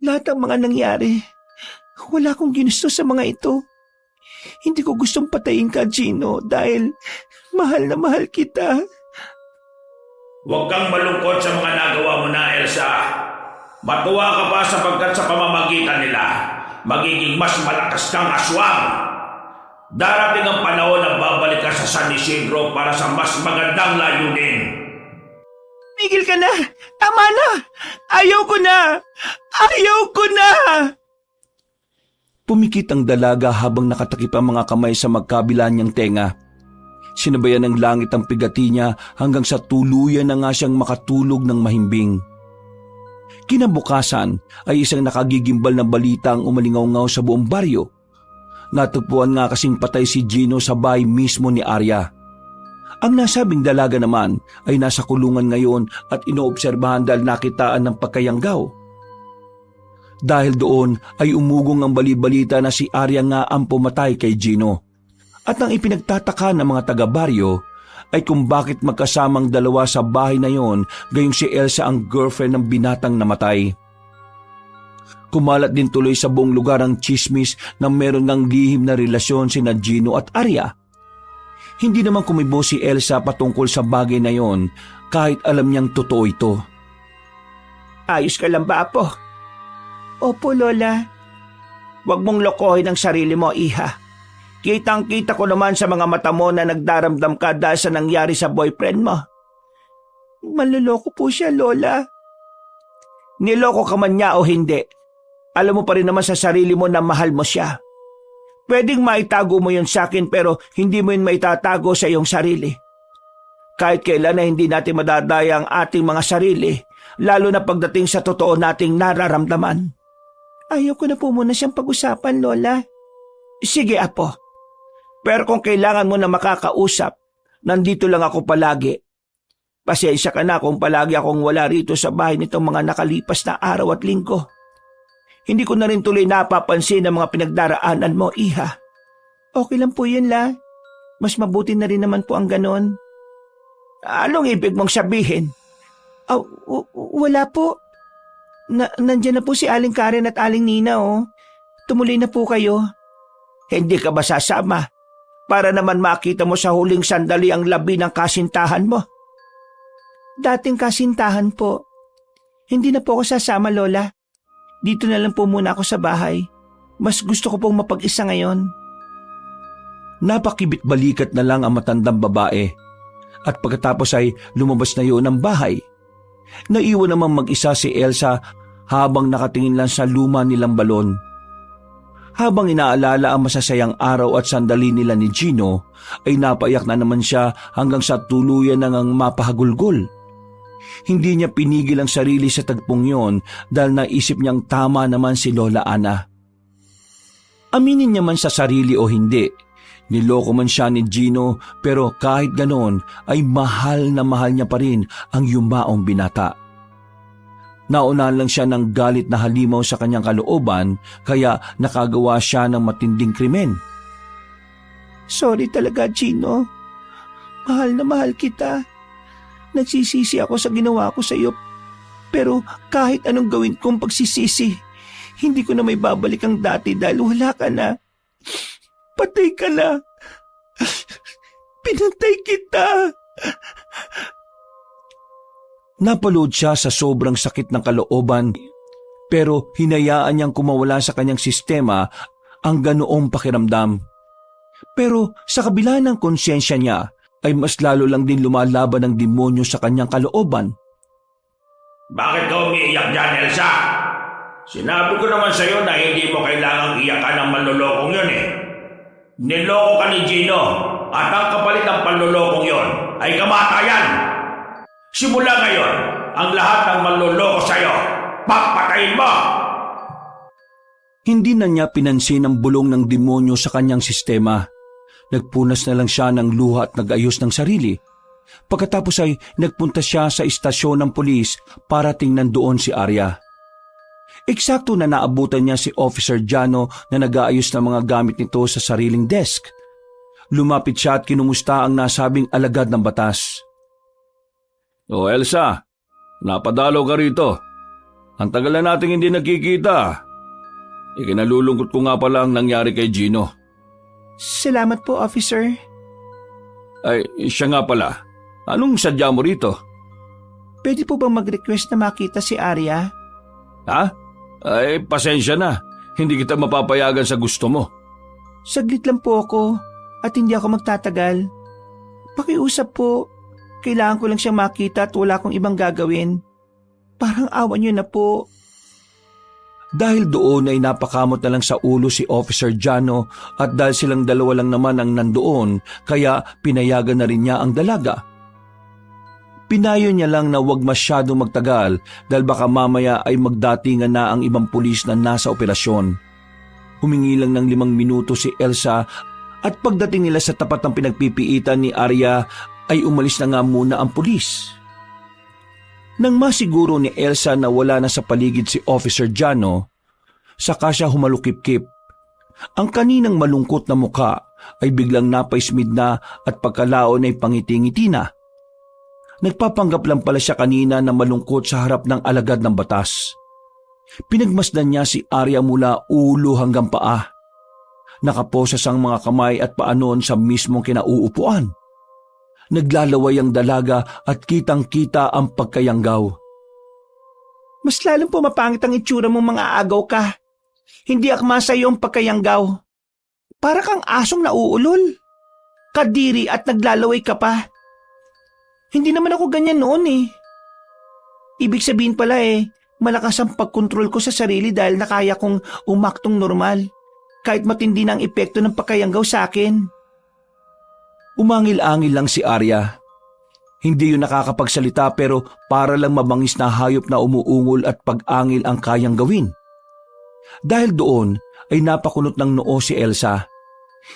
Lahat ng mga nangyari, wala akong ginusto sa mga ito. Hindi ko gustong patayin ka, Gino, dahil mahal na mahal kita. Huwag kang malungkot sa mga nagawa mo na, Elsa. Matuwa ka pa sapagkat sa pamamagitan nila, magiging mas malakas kang aswang. Darating ang panahon na babalik ka sa San Isidro para sa mas magandang layunin. Migil ka na! Tama na! Ayaw ko na! Ayaw ko na! Pumikit ang dalaga habang nakatakip ang mga kamay sa magkabila niyang tenga. Sinabayan ng langit ang pigati niya hanggang sa tuluyan na nga siyang makatulog ng mahimbing. Kinabukasan ay isang nakagigimbal na balita ang umalingaw-ngaw sa buong baryo. Natagpuan nga kasing patay si Gino sa bahay mismo ni Arya. Ang nasabing dalaga naman ay nasa kulungan ngayon at inoobserbahan dahil nakitaan ng pagkayanggaw. Dahil doon ay umugong ang balibalita na si Arya nga ang pumatay kay Gino. At ang ipinagtataka ng mga taga-baryo ay kung bakit magkasamang dalawa sa bahay na yon gayong si Elsa ang girlfriend ng binatang namatay. Kumalat din tuloy sa buong lugar ang chismis na meron ng lihim na relasyon sina Gino at Arya. Hindi naman kumibo si Elsa patungkol sa bagay na yon kahit alam niyang totoo ito. Ayos ka lang ba, Apo? Opo, Lola. Huwag mong lokohin ang sarili mo, iha. Kitang-kita ko naman sa mga mata mo na nagdaramdam ka dahil sa nangyari sa boyfriend mo. Manloloko po siya, Lola. Niloko ka man niya o hindi, alam mo pa rin naman sa sarili mo na mahal mo siya. Pwedeng maitago mo yun sa akin pero hindi mo yun maitatago sa iyong sarili. Kahit kailan na hindi natin madadaya ang ating mga sarili, lalo na pagdating sa totoo nating nararamdaman. Ayaw ko na po muna siyang pag-usapan, Lola. Sige, Apo. Pero kung kailangan mo na makakausap, nandito lang ako palagi. Pasensya ka na kung palagi akong wala rito sa bahay nitong mga nakalipas na araw at linggo. Hindi ko na rin tuloy napapansin ang mga pinagdaraanan mo, Iha. Okay lang po yun, La. Mas mabuti na rin naman po ang ganon. Anong ibig mong sabihin? Wala po. Nandyan na po si Aling Karen at Aling Nina, oh. Tumuloy na po kayo. Hindi ka ba sasama? Para naman makita mo sa huling sandali ang labi ng kasintahan mo. Dating kasintahan po. Hindi na po ako sasama, Lola. Dito na lang po muna ako sa bahay. Mas gusto ko pong mapag-isa ngayon. Napakibit-balikat na lang ang matandang babae at pagkatapos ay lumabas na yun ng bahay. Naiwan naman mag-isa si Elsa habang nakatingin lang sa luma nilang balon. Habang inaalala ang masasayang araw at sandali nila ni Gino, ay napaiyak na naman siya hanggang sa tuluyan nang mapahagulgol. Hindi niya pinigil ang sarili sa tagpong yon dahil naisip niyang tama naman si Lola Ana. Aminin niya man sa sarili o hindi, niloko man siya ni Gino pero kahit ganon ay mahal na mahal niya pa rin ang yumaong binata. Naunahan lang siya ng galit na halimaw sa kanyang kalooban kaya nakagawa siya ng matinding krimen. Sorry talaga, Gino. Mahal na mahal kita. Nagsisisi ako sa ginawa ko sa iyo. Pero kahit anong gawin kong pagsisisi, hindi ko na may babalik ang dati dahil wala ka na. Patay ka na. Pinatay kita. Napalood siya sa sobrang sakit ng kalooban pero hinayaan niyang kumawala sa kanyang sistema ang ganoong pakiramdam. Pero sa kabila ng konsyensya niya ay mas lalo lang din lumalaban ang demonyo sa kanyang kalooban. Bakit ka umiiyak dyan, Elsa? Sinabi ko naman sa'yo na hindi mo kailangang iyakan ang manlolokong yun eh. Niloko ka ni Gino at ang kapalit ng panlolokong yun ay kamatayan. Simula ngayon, ang lahat ng manloloko sa'yo, papatayin mo! Hindi na niya pinansin ang bulong ng demonyo sa kanyang sistema. Nagpunas na lang siya ng luha at nag-ayos ng sarili. Pagkatapos ay nagpunta siya sa istasyon ng pulis para tingnan doon si Arya. Eksakto na naabutan niya si Officer Jano na nag-aayos ng mga gamit nito sa sariling desk. Lumapit siya at kinumusta ang nasabing alagad ng batas. O Elsa, napadalo ka rito. Ang tagal na nating hindi nagkikita. Ikinalulungkot ko nga pala ang nangyari kay Gino. Salamat po, Officer. Ay, siya nga pala. Anong sadya mo rito? Pwede po bang mag-request na makita si Arya? Ha? Ay, pasensya na. Hindi kita mapapayagan sa gusto mo. Saglit lang po ako at hindi ako magtatagal. Pakiusap po. Kailangan ko lang siyang makita at wala akong ibang gagawin. Parang awan niyo na po. Dahil doon ay napakamot na lang sa ulo si Officer Jano at dahil silang dalawa lang naman ang nandoon kaya pinayagan na rin niya ang dalaga. Pinayo niya lang na huwag masyado magtagal dahil baka mamaya ay magdatingan na ang ibang pulis na nasa operasyon. Humingi lang ng 5 minuto si Elsa at pagdating nila sa tapat ng pinagpipiitan ni Arya ay umalis na nga muna ang pulis. Nang masiguro ni Elsa na wala na sa paligid si Officer Jano, saka siya humalukip-kip. Ang kaninang malungkot na muka ay biglang napaismid na at pagkalaon ay pangiti-ngiti na. Nagpapanggap lang pala siya kanina na malungkot sa harap ng alagad ng batas. Pinagmasdan niya si Arya mula ulo hanggang paa. Nakaposas ang mga kamay at paa noon sa mismong kinauupuan. Naglalaway ang dalaga at kitang-kita ang pagkayanggaw. Mas lalong pumapangit ang itsura mong mga agaw ka. Hindi akma sa iyo ang pagkayanggaw. Para kang asong nauulol. Kadiri at naglalaway ka pa. Hindi naman ako ganyan noon eh. Ibig sabihin pala malakas ang pagkontrol ko sa sarili dahil nakaya kong umaktong normal. Kahit matindi na ang epekto ng pagkayanggaw sa akin. Umangil-angil lang si Arya. Hindi yun nakakapagsalita pero para lang mabangis na hayop na umuungol at pag-angil ang kayang gawin. Dahil doon ay napakunot ng noo si Elsa.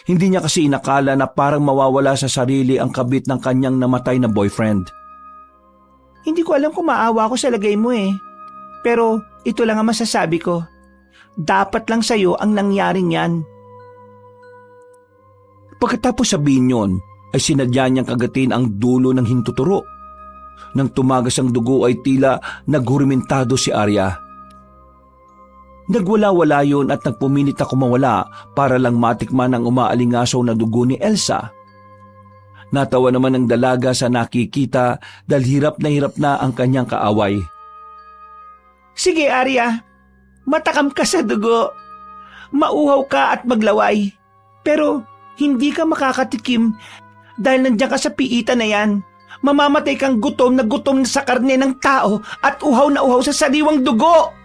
Hindi niya kasi inakala na parang mawawala sa sarili ang kabit ng kanyang namatay na boyfriend. Hindi ko alam kung maawa ko sa lagay mo eh. Pero ito lang ang masasabi ko. Dapat lang sa'yo ang nangyaring yan. Pagkatapos sabihin yon, ay sinadya niyang kagatin ang dulo ng hintuturo. Nang tumagas ang dugo ay tila naghurimentado si Arya. Nagwala-wala yun at nagpuminit na kumawala para lang matikman ang umaalingasaw na dugo ni Elsa. Natawa naman ang dalaga sa nakikita dahil hirap na ang kanyang kaaway. Sige Arya, matakam ka sa dugo. Mauhaw ka at maglaway. Pero hindi ka makakatikim dahil nandiyan ka sa piitan na yan. Mamamatay kang gutom na sa karne ng tao at uhaw na uhaw sa sariwang dugo.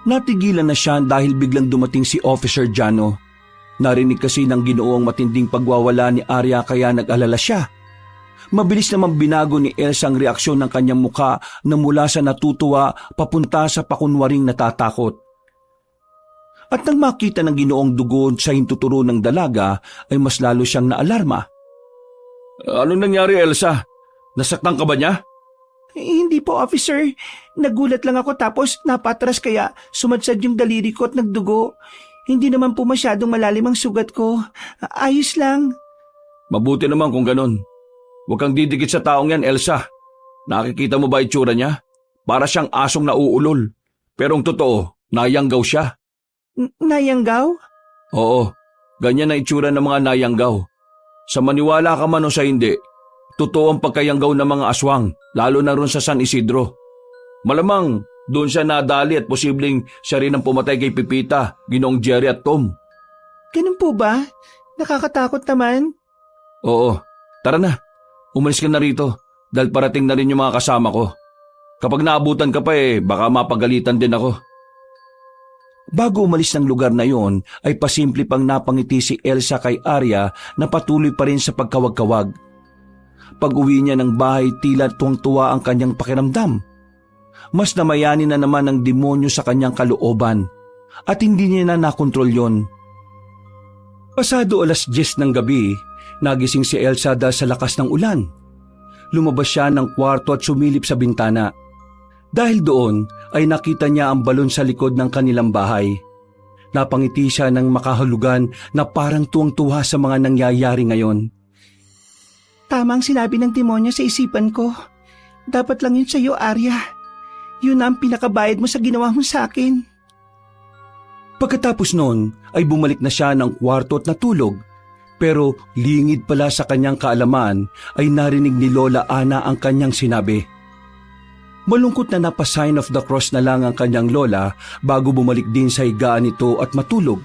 Natigilan na siya dahil biglang dumating si Officer Jano. Narinig kasi ng Ginoong matinding pagwawala ni Arya kaya nag-alala siya. Mabilis namang binago ni Elsa ang reaksyon ng kanyang muka na mula sa natutuwa papunta sa pakunwaring natatakot. At nang makita ng Ginoong dugo sa hintuturo ng dalaga ay mas lalo siyang naalarma. Anong nangyari, Elsa? Nasaktan ka ba niya? Hindi po, officer. Nagulat lang ako tapos napatras kaya sumadsad yung daliri ko at nagdugo. Hindi naman po masyadong malalim ang sugat ko. Ayos lang. Mabuti naman kung ganun. Huwag kang didikit sa taong yan, Elsa. Nakikita mo ba itsura niya? Para siyang asong nauulol. Pero ang totoo, nayanggaw siya. Nayanggaw? Oo, ganyan na itsura ng mga nayanggaw. Sa maniwala ka man o sa hindi, totoo ang pagkayanggaw ng mga aswang, lalo na ron sa San Isidro. Malamang doon siya nadali at posibleng siya rin ang pumatay kay Pipita, Ginoong Jerry at Tom. Ganun po ba? Nakakatakot naman. Oo, tara na. Umalis ka na rito dahil parating na rin yung mga kasama ko. Kapag naabutan ka pa baka mapagalitan din ako. Bago umalis ng lugar na yon ay pasimple pang napangiti si Elsa kay Arya na patuloy pa rin sa pagkawag-kawag. Pag-uwi niya ng bahay tila tuwang-tuwa ang kanyang pakiramdam. Mas namayani na naman ang demonyo sa kanyang kalooban at hindi niya na nakontrol yon. Pasado 10:00 ng gabi, nagising si Elsa dahil sa lakas ng ulan. Lumabas siya ng kwarto at sumilip sa bintana. Dahil doon ay nakita niya ang balon sa likod ng kanilang bahay. Napangiti siya ng makahulugan na parang tuwang-tuwa sa mga nangyayari ngayon. Tama ang sinabi ng demonyo sa isipan ko. Dapat lang yun sa'yo, Arya. Yun ang pinakabayad mo sa ginawa mo sa akin. Pagkatapos noon ay bumalik na siya ng kwarto at natulog. Pero lingid pala sa kanyang kaalaman ay narinig ni Lola Ana ang kanyang sinabi. Malungkot na napa-sign of the cross na lang ang kanyang lola bago bumalik din sa higaan nito at matulog.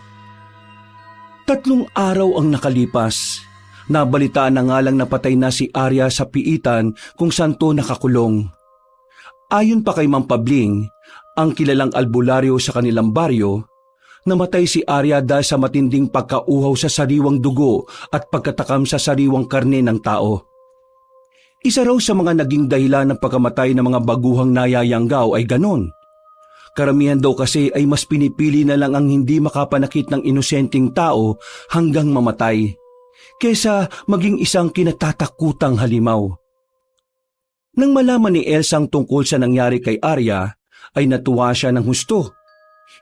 3 araw ang nakalipas. Nabalitaan na nga lang napatay na si Arya sa piitan kung saan to nakakulong. Ayon pa kay Mang Pabling, ang kilalang albularyo sa kanilang baryo, namatay si Arya dahil sa matinding pagkauhaw sa sariwang dugo at pagkatakam sa sariwang karne ng tao. Isa raw sa mga naging dahilan ng pagkamatay ng mga baguhang nayayanggaw ay ganon. Karamihan daw kasi ay mas pinipili na lang ang hindi makapanakit ng inosenteng tao hanggang mamatay, kesa maging isang kinatatakutang halimaw. Nang malaman ni Elsa ang tungkol sa nangyari kay Arya, ay natuwa siya ng husto.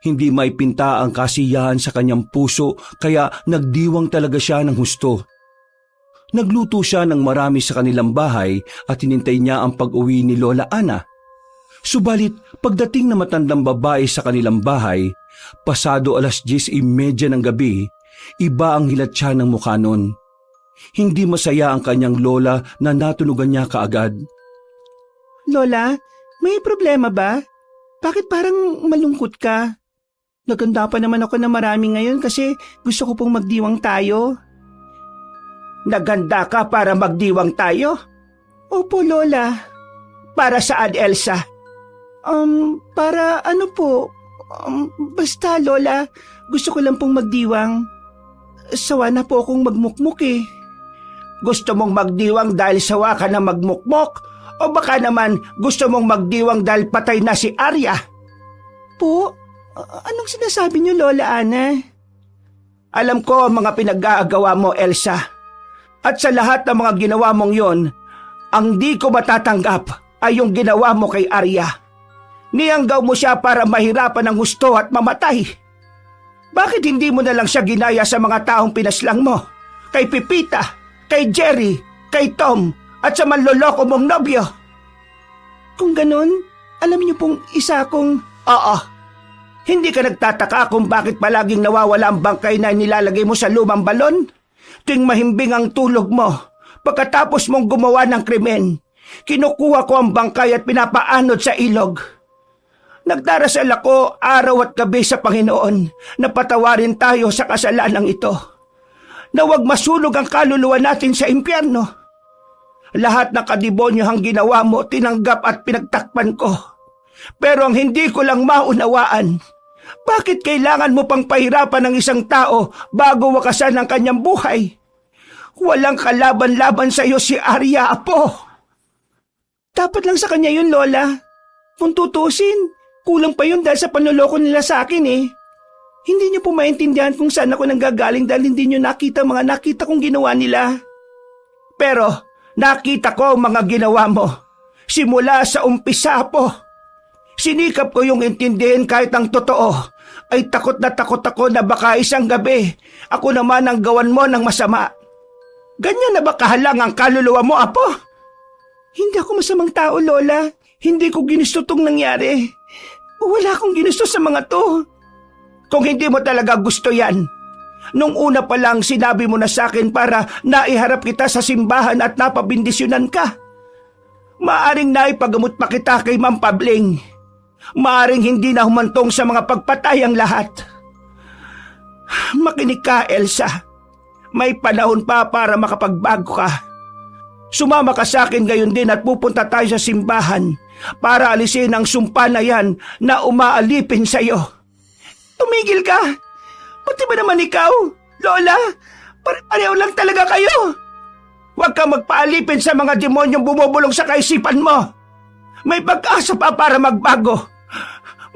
Hindi maipinta ang kasiyahan sa kanyang puso kaya nagdiwang talaga siya ng husto. Nagluto siya ng marami sa kanilang bahay at hinintay niya ang pag-uwi ni Lola Ana. Subalit pagdating na matandang babae sa kanilang bahay, pasado 10:30 ng gabi, iba ang hilat siya ng mukha nun. Hindi masaya ang kanyang lola na natunugan niya kaagad. Lola, may problema ba? Bakit parang malungkot ka? Naganda pa naman ako na marami ngayon kasi gusto ko pong magdiwang tayo. Naganda ka para magdiwang tayo? Opo, Lola. Para saan, Elsa? Para ano po? Basta, Lola. Gusto ko lang pong magdiwang. Sawa na po akong magmukmuk eh. Gusto mong magdiwang dahil sawa ka na magmukmok? O baka naman gusto mong magdiwang dahil patay na si Arya? Po? Anong sinasabi niyo, Lola Ana? Alam ko ang mga pinag-aagawa mo, Elsa. At sa lahat ng mga ginawa mong yon, ang di ko matatanggap ay yung ginawa mo kay Arya. Niyanggaw mo siya para mahirapan ng gusto at mamatay. Bakit hindi mo na lang siya ginaya sa mga taong pinaslang mo? Kay Pipita, kay Jerry, kay Tom, at sa manloloko mong nobyo? Kung ganun, alam niyo pong isa kong... Oo. Hindi ka nagtataka kung bakit palaging nawawala ang bangkay na nilalagay mo sa lumang balon? Tuwing mahimbing ang tulog mo, pagkatapos mong gumawa ng krimen, kinukuha ko ang bangkay at pinapaanod sa ilog. Nagdarasal ako araw at gabi sa Panginoon na patawarin tayo sa kasalanang ito. Na huwag masunog ang kaluluwa natin sa impyerno. Lahat ng kadibonyohang ginawa mo, tinanggap at pinagtakpan ko. Pero ang hindi ko lang maunawaan, bakit kailangan mo pang pahirapan ng isang tao bago wakasan ang kanyang buhay? Walang kalaban-laban sa iyo si Arya, Apo. Dapat lang sa kanya yun, Lola. Kung tutusin, kulang pa yun dahil sa panloloko nila sa akin eh. Hindi niyo po maintindihan kung saan ako nanggagaling dahil hindi niyo nakita mga nakita kong ginawa nila. Pero nakita ko ang mga ginawa mo. Simula sa umpisa, Apo. Sinikap ko yung intindihin kahit ang totoo. Ay takot na takot ako na baka isang gabi ako naman ang gawan mo ng masama. Ganyan na ba kahalang ang kaluluwa mo, Apo? Hindi ako masamang tao, Lola. Hindi ko ginusto tong nangyari. Wala akong ginusto sa mga to. Kung hindi mo talaga gusto yan, nung una pa lang sinabi mo na sa akin para naiharap kita sa simbahan at napabindisyonan ka. Maaring naipagamot pa kita kay Ma'am Pabling. Maaring hindi na humantong sa mga pagpatay ang lahat. Makinig ka, Elsa. May panahon pa para makapagbago ka. Sumama ka sa akin gayon din at pupunta tayo sa simbahan para alisin ang sumpa na yan na umaalipin sa iyo. Tumigil ka! Pati ba naman ikaw, Lola? Pareho lang talaga kayo. Huwag kang magpaalipin sa mga demonyong bumubulong sa kaisipan mo. May pag-asa pa para magbago.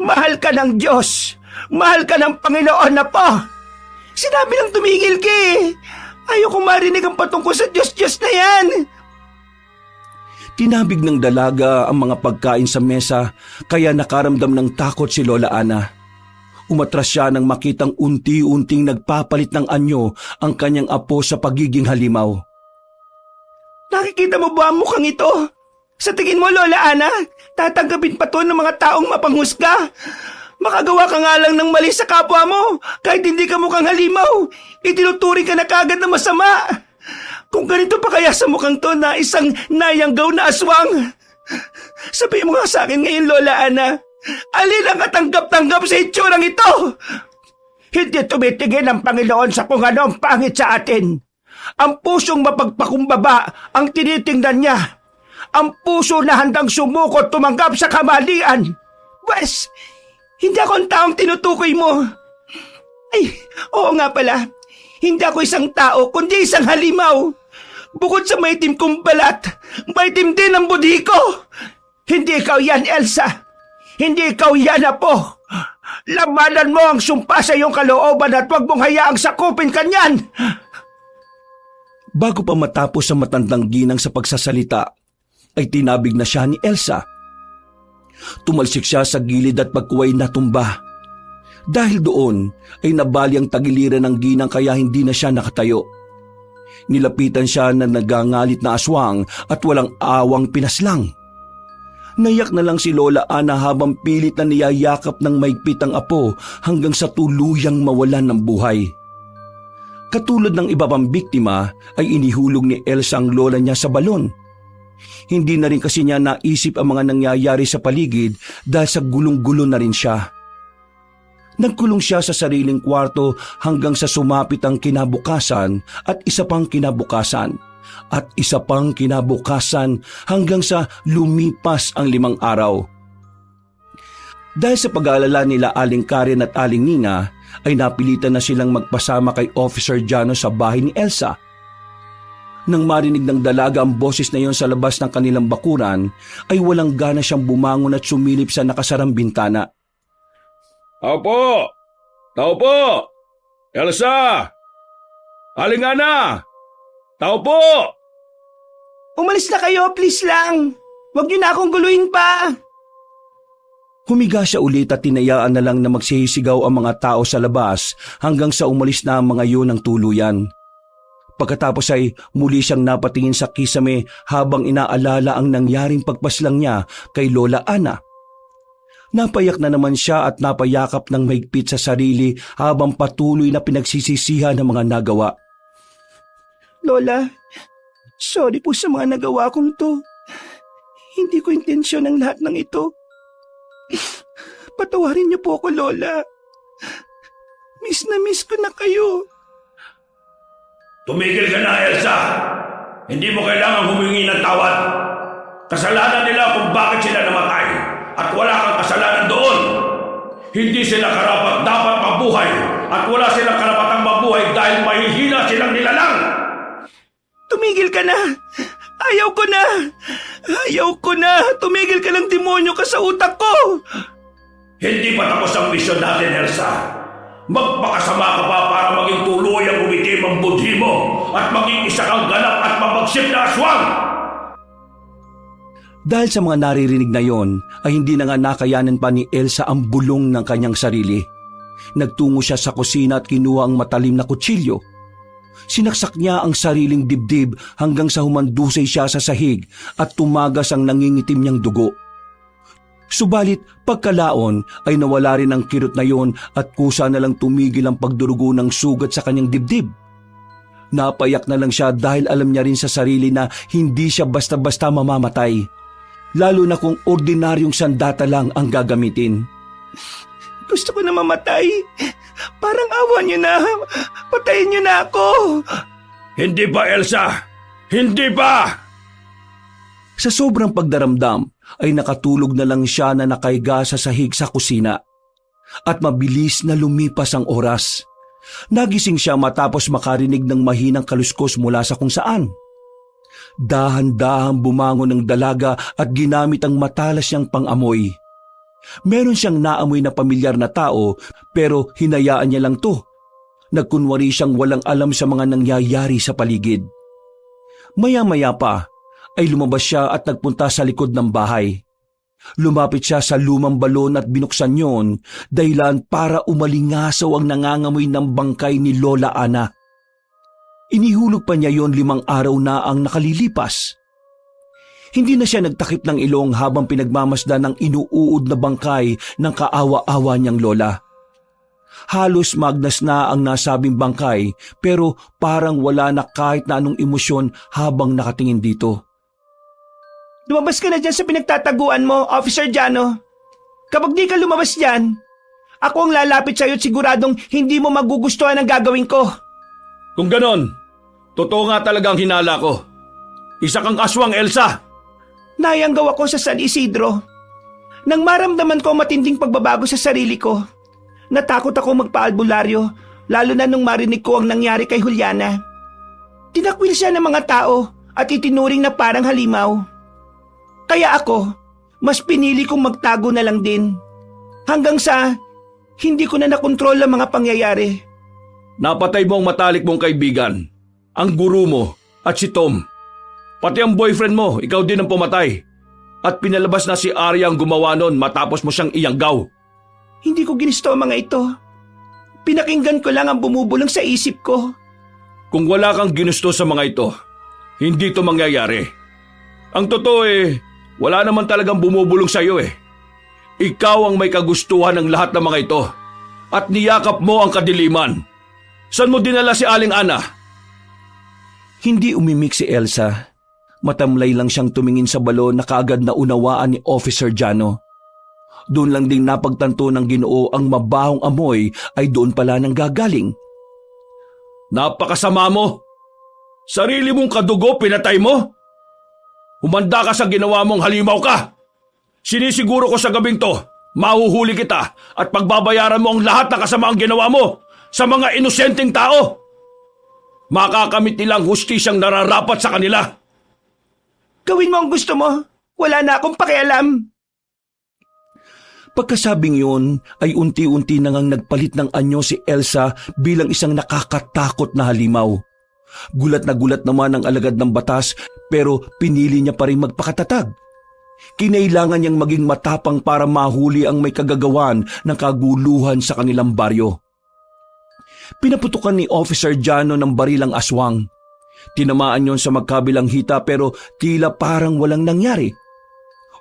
Mahal ka ng Diyos. Mahal ka ng Panginoon na po. Sinabi lang tumigil ka eh. Ayoko marinig ang patungkol sa Diyos-Diyos na yan. Tinabig ng dalaga ang mga pagkain sa mesa kaya nakaramdam ng takot si Lola Ana. Umatras siya nang makitang unti-unting nagpapalit ng anyo ang kanyang apo sa pagiging halimaw. Nakikita mo ba ang mukhang ito? Sa tingin mo, Lola Ana, tatanggapin pa to ng mga taong mapanghusga? Makagawa ka nga lang ng mali sa kapwa mo kahit hindi ka mukhang halimaw. Itinuturing ka na kagad na masama. Kung ganito pa kaya sa mukhang to na isang nayanggaw na aswang. Sabihin mo nga sa akin ngayon, Lola Ana, alin ang katanggap-tanggap sa itsurang ito? Hindi tumitingin ang Panginoon sa kung ano ang pangit sa atin. Ang pusong mapagpakumbaba ang tinitingnan niya. Ang puso na handang sumuko at tumanggap sa kamalian. Wes, hindi ako ang taong tinutukoy mo. Ay, oo nga pala. Hindi ako isang tao, kundi isang halimaw. Bukod sa maitim kong balat, maitim din ang budhi ko. Hindi ikaw yan, Elsa. Hindi ikaw yan, Apo. Labanan mo ang sumpa sa iyong kalooban at huwag mong hayaang sakupin kanyan. Bago pa matapos ang matandang ginang sa pagsasalita, ay tinabig na siya ni Elsa. Tumalsik siya sa gilid at pagkuway natumba. Dahil doon ay nabali ang tagiliran ng ginang kaya hindi na siya nakatayo. Nilapitan siya na nagangalit na aswang at walang awang pinaslang. Naiyak na lang si Lola Ana habang pilit na niyayakap ng maigpit ang apo hanggang sa tuluyang mawalan ng buhay. Katulad ng iba pang biktima ay inihulog ni Elsa ang lola niya sa balon. Hindi na rin kasi niya naisip ang mga nangyayari sa paligid dahil sa gulong-gulo na rin siya. Nagkulong siya sa sariling kwarto hanggang sa sumapit ang kinabukasan at isa pang kinabukasan at isa pang kinabukasan hanggang sa lumipas ang 5 araw. Dahil sa pag-aalala nila Aling Karen at Aling Nina ay napilitan na silang magpasama kay Officer Jano sa bahay ni Elsa. Nang marinig ng dalaga ang boses na iyon sa labas ng kanilang bakuran ay walang gana siyang bumangon at sumilip sa nakasarang bintana. Tao po! Tao po! Elsa! Aling Ana! Tao po! Umalis na kayo, please lang. Huwag niyo na akong guluhin pa. Humiga siya ulit at tinayaan na lang na magsisigaw ang mga tao sa labas hanggang sa umalis na ang mga yun ng tuluyan. Pagkatapos ay muli siyang napatingin sa kisame habang inaalala ang nangyaring pagpaslang niya kay Lola Ana. Napayak na naman siya at napayakap ng mahigpit sa sarili habang patuloy na pinagsisisihan ng mga nagawa. Lola, sorry po sa mga nagawa kong to. Hindi ko intensyon ang lahat ng ito. Patawarin niyo po ako, Lola. Miss na miss ko na kayo. Tumigil ka na, Elsa! Hindi mo kailangan humingi ng tawad. Kasalanan nila kung bakit sila namatay at wala kang kasalanan doon. Hindi sila karapat-dapat mabuhay at wala silang karapatang mabuhay dahil mahihina silang nilalang. Tumigil ka na! Ayaw ko na! Ayaw ko na! Tumigil ka ng demonyo ka sa utak ko! Hindi pa tapos ang misyon natin, Elsa. Magpakasama ka pa para maging tuluyang umitim ang budhi mo at maging isa kang ganap at mabagsik na aswang! Dahil sa mga naririnig na yon ay hindi na nga nakayanan pa ni Elsa ang bulong ng kanyang sarili. Nagtungo siya sa kusina at kinuha ang matalim na kutsilyo. Sinaksak niya ang sariling dibdib hanggang sa humandusay siya sa sahig at tumagas ang nangingitim niyang dugo. Subalit pagkalaon ay nawala rin ang kirot na yon at kusa na lang tumigil ang pagdurugo ng sugat sa kanyang dibdib. Napayak na lang siya dahil alam niya rin sa sarili na hindi siya basta-basta mamamatay. Lalo na kung ordinaryong sandata lang ang gagamitin. Gusto ko na mamatay. Parang awa niyo na. Patayin niyo na ako. Hindi ba, Elsa? Hindi ba? Sa sobrang pagdaramdam ay nakatulog na lang siya na nakaiga sa sahig sa kusina. At mabilis na lumipas ang oras. Nagising siya matapos makarinig ng mahinang kaluskos mula sa kung saan. Dahan-dahang bumangon ng dalaga at ginamit ang matalas niyang pang-amoy. Meron siyang naamoy na pamilyar na tao pero hinayaan niya lang to. Nagkunwari siyang walang alam sa mga nangyayari sa paligid. Maya-maya pa ay lumabas siya at nagpunta sa likod ng bahay. Lumapit siya sa lumang balon at binuksan yon dahilan para umalingasaw ang nangangamoy ng bangkay ni Lola Ana. Inihulog pa niya yon 5 araw na ang nakalilipas. Hindi na siya nagtakip ng ilong habang pinagmamasdan ng inuuod na bangkay ng kaawa-awa niyang lola. Halos magnas na ang nasabing bangkay pero parang wala na kahit na anong emosyon habang nakatingin dito. Lumabas ka na dyan sa pinagtataguan mo, Officer Jano. Kapag di ka lumabas dyan, ako ang lalapit sa'yo at siguradong hindi mo magugustuhan ang gagawin ko. Kung ganon, totoo nga talaga ang hinala ko. Isa kang aswang, Elsa! Nayanggaw ako sa San Isidro. Nang maramdaman ko ang matinding pagbabago sa sarili ko, natakot ako magpaalbularyo, lalo na nung marinig ko ang nangyari kay Juliana. Tinakwil siya ng mga tao at itinuring na parang halimaw. Kaya ako, mas pinili kong magtago na lang din. Hanggang sa hindi ko na nakontrol ang mga pangyayari. Napatay mo ang matalik mong kaibigan, ang guru mo at si Tom. Pati ang boyfriend mo, ikaw din ang pumatay. At pinalabas na si Arya ang gumawa nun matapos mo siyang iyanggaw. Hindi ko ginusto ang mga ito. Pinakinggan ko lang ang bumubulong sa isip ko. Kung wala kang ginusto sa mga ito, hindi ito mangyayari. Ang totoo wala naman talagang bumubulong sa iyo . Ikaw ang may kagustuhan ng lahat ng mga ito. At niyakap mo ang kadiliman. Saan mo dinala si Aling Ana? Hindi umimik si Elsa. Matamlay lang siyang tumingin sa balon na kaagad na unawaan ni Officer Jano. Doon lang ding napagtanto ng Ginoo ang mabahong amoy ay doon pala nang gagaling. Napakasama mo! Sarili mong kadugo pinatay mo? Humanda ka sa ginawa mong halimaw ka! Sinisiguro ko sa gabing to, mahuhuli kita at pagbabayaran mo ang lahat ng kasamaang ginawa mo sa mga inosenteng tao. Makakamit nilang hustisyang nararapat sa kanila. Gawin mo ang gusto mo. Wala na akong pakialam. Pagkasabing yun ay unti-unti nang nagpalit ng anyo si Elsa bilang isang nakakatakot na halimaw. Gulat na gulat naman ang alagad ng batas pero pinili niya pa rin magpakatatag. Kinailangan niyang maging matapang para mahuli ang may kagagawan ng kaguluhan sa kanilang baryo. Pinaputukan ni Officer Jano ng baril ang aswang. Tinamaan yon sa magkabilang hita pero tila parang walang nangyari.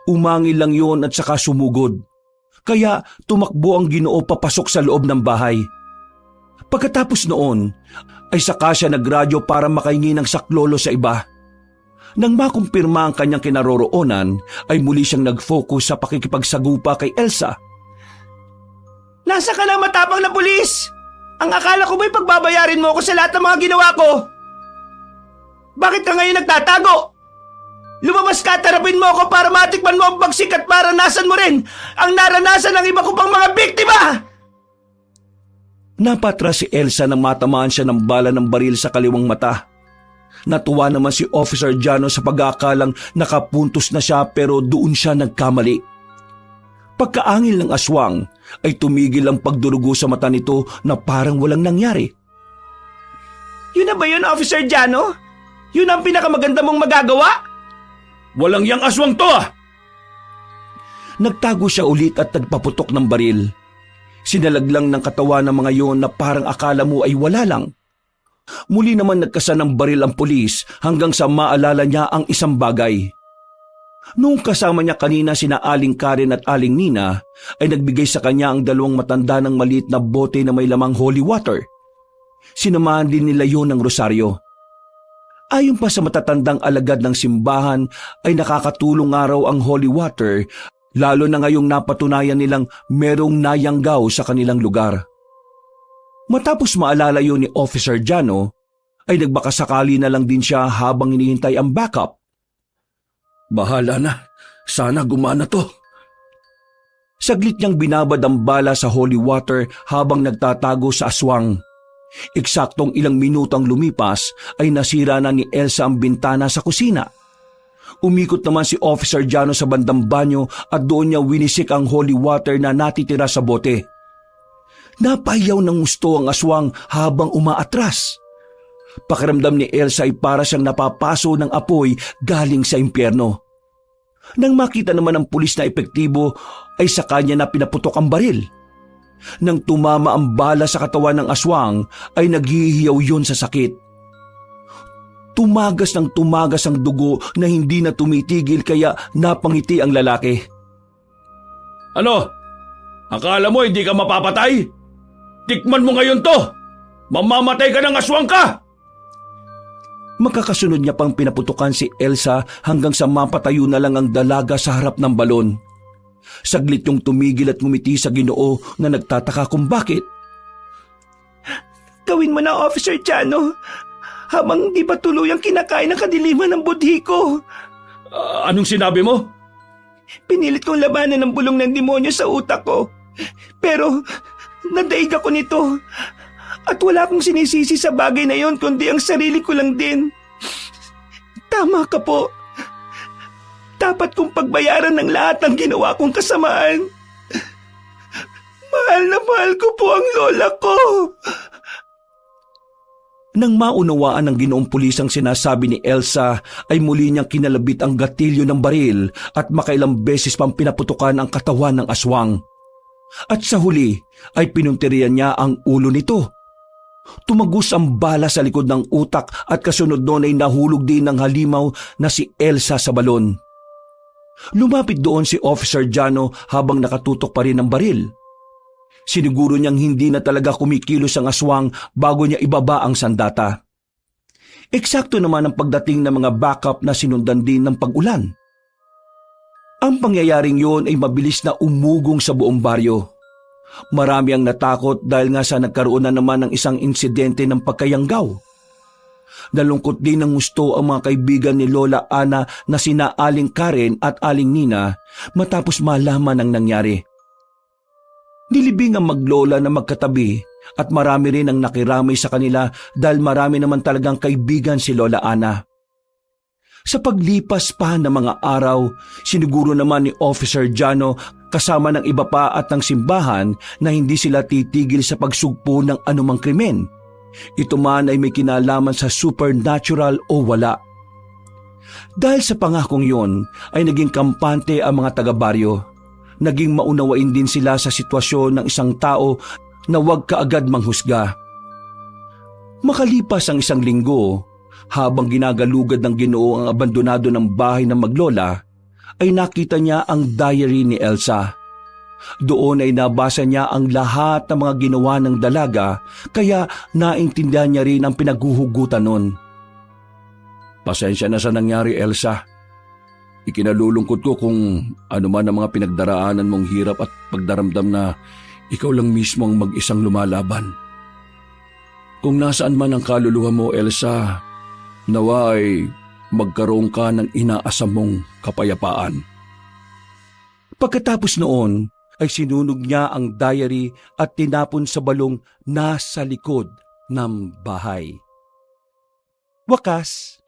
Umangil lang yon at saka sumugod. Kaya tumakbo ang Ginoo papasok sa loob ng bahay. Pagkatapos noon ay saka siya nagradyo para makahingi ng saklolo sa iba. Nang makumpirma ang kanyang kinaroroonan ay muli siyang nag-focus sa pakikipagsagupa kay Elsa. Nasa ka na matapang na pulis? Ang akala ko ba'y pagbabayarin mo ako sa lahat ng mga ginawa ko? Bakit ka ngayon nagtatago? Lumabas ka at harapin mo ako para matikman mo ang bagsik at maranasan mo rin ang naranasan ng iba ko pang mga biktima! Napatras si Elsa nang matamaan siya ng bala ng baril sa kaliwang mata. Natuwa naman si Officer Jano sa pag-aakalang nakapuntos na siya pero doon siya nagkamali. Pagkaangil ng aswang ay tumigil ang pagdurugo sa mata nito na parang walang nangyari. Yun na ba yun, Officer Jano? Yun ang pinakamaganda mong magagawa? Walang yang aswang to ah! Nagtago siya ulit at nagpaputok ng baril. Sinalaglang ng katawan ng mga yon na parang akala mo ay wala lang. Muli naman nagkasa ng baril ang pulis hanggang sa maalala niya ang isang bagay. Noong kasama niya kanina sina Aling Karen at Aling Nina, ay nagbigay sa kanya ang dalawang matanda ng maliit na bote na may lamang holy water. Sinamahan din nila yon ng rosaryo. Ayon pa sa matatandang alagad ng simbahan ay nakakatulong nga raw ang holy water, lalo na ngayong napatunayan nilang merong nayanggaw sa kanilang lugar. Matapos maalala yun ni Officer Jano, ay nagbakasakali na lang din siya habang hinihintay ang backup. Bahala na. Sana gumana to. Saglit niyang binabad ang bala sa holy water habang nagtatago sa aswang. Eksaktong ilang minutong lumipas ay nasira na ni Elsa ang bintana sa kusina. Umikot naman si Officer Jano sa bandang banyo at doon niya winisik ang holy water na natitira sa bote. Napahiyaw ng gusto ang aswang habang umaatras. Pakiramdam ni Elsa ay para siyang napapaso ng apoy galing sa impyerno. Nang makita naman ng pulis na epektibo ay sa kanya na pinaputok ang baril. Nang tumama ang bala sa katawan ng aswang ay naghihiyaw yun sa sakit. Tumagas ng tumagas ang dugo na hindi na tumitigil kaya napangiti ang lalaki. Ano? Akala mo hindi ka mapapatay? Tikman mo ngayon to! Mamamatay ka ng aswang ka! Makakasunod niya pang pinaputukan si Elsa hanggang sa mapatayo na lang ang dalaga sa harap ng balon. Saglit yung tumigil at ngumiti sa Ginoo na nagtataka kung bakit. Gawin mo na, Officer Jano, habang di pa tuluyang kinakain ng kadiliman ng budhi ko. Anong sinabi mo? Pinilit kong labanan ng bulong ng demonyo sa utak ko. Pero nadaig ako nito. At wala akong sinisisi sa bagay na yon kundi ang sarili ko lang din. Tama ka po. Dapat kong pagbayaran ng lahat ng ginawa kong kasamaan. Mahal na mahal ko po ang lola ko. Nang maunawaan ng Ginoong Pulis ang sinasabi ni Elsa, ay muli niyang kinalabit ang gatilyo ng baril at makailang beses pang pinaputukan ang katawan ng aswang. At sa huli ay pinuntirian niya ang ulo nito. Tumagos ang bala sa likod ng utak at kasunod noon ay nahulog din ng halimaw na si Elsa sa balon. Lumapit doon si Officer Jano habang nakatutok pa rin ang baril. Siniguro niyang hindi na talaga kumikilos ang aswang bago niya ibaba ang sandata. Eksakto naman ang pagdating ng mga backup na sinundan din ng pag-ulan. Ang pangyayaring yun ay mabilis na umugong sa buong baryo. Marami ang natakot dahil nga sa nagkaroon na naman ng isang insidente ng pagkayanggaw. Nalungkot din ng gusto ang mga kaibigan ni Lola Ana na sina Aling Karen at Aling Nina matapos malaman ang nangyari. Nilibing ang maglola na magkatabi at marami rin ang nakiramay sa kanila dahil marami naman talagang kaibigan si Lola Ana. Sa paglipas pa ng mga araw, siniguro naman ni Officer Jano kasama ng iba pa at ng simbahan na hindi sila titigil sa pagsugpo ng anumang krimen. Ito man ay may kinalaman sa supernatural o wala. Dahil sa pangakong yon ay naging kampante ang mga taga-baryo. Naging maunawain din sila sa sitwasyon ng isang tao na huwag kaagad manghusga. Makalipas ang isang linggo, habang ginagalugad ng Ginoo ang abandonado ng bahay ng maglola, ay nakita niya ang diary ni Elsa. Doon ay nabasa niya ang lahat ng mga ginawa ng dalaga, kaya naintindihan niya rin ang pinaghuhugutan nun. Pasensya na sa nangyari, Elsa. Ikinalulungkot ko kung ano man ang mga pinagdaraanan mong hirap at pagdaramdam na ikaw lang mismo ang mag-isang lumalaban. Kung nasaan man ang kaluluwa mo, Elsa, nawa ay magkaroon ka ng inaasam mong kapayapaan. Pagkatapos noon ay sinunog niya ang diary at tinapon sa balong nasa likod ng bahay. Wakas,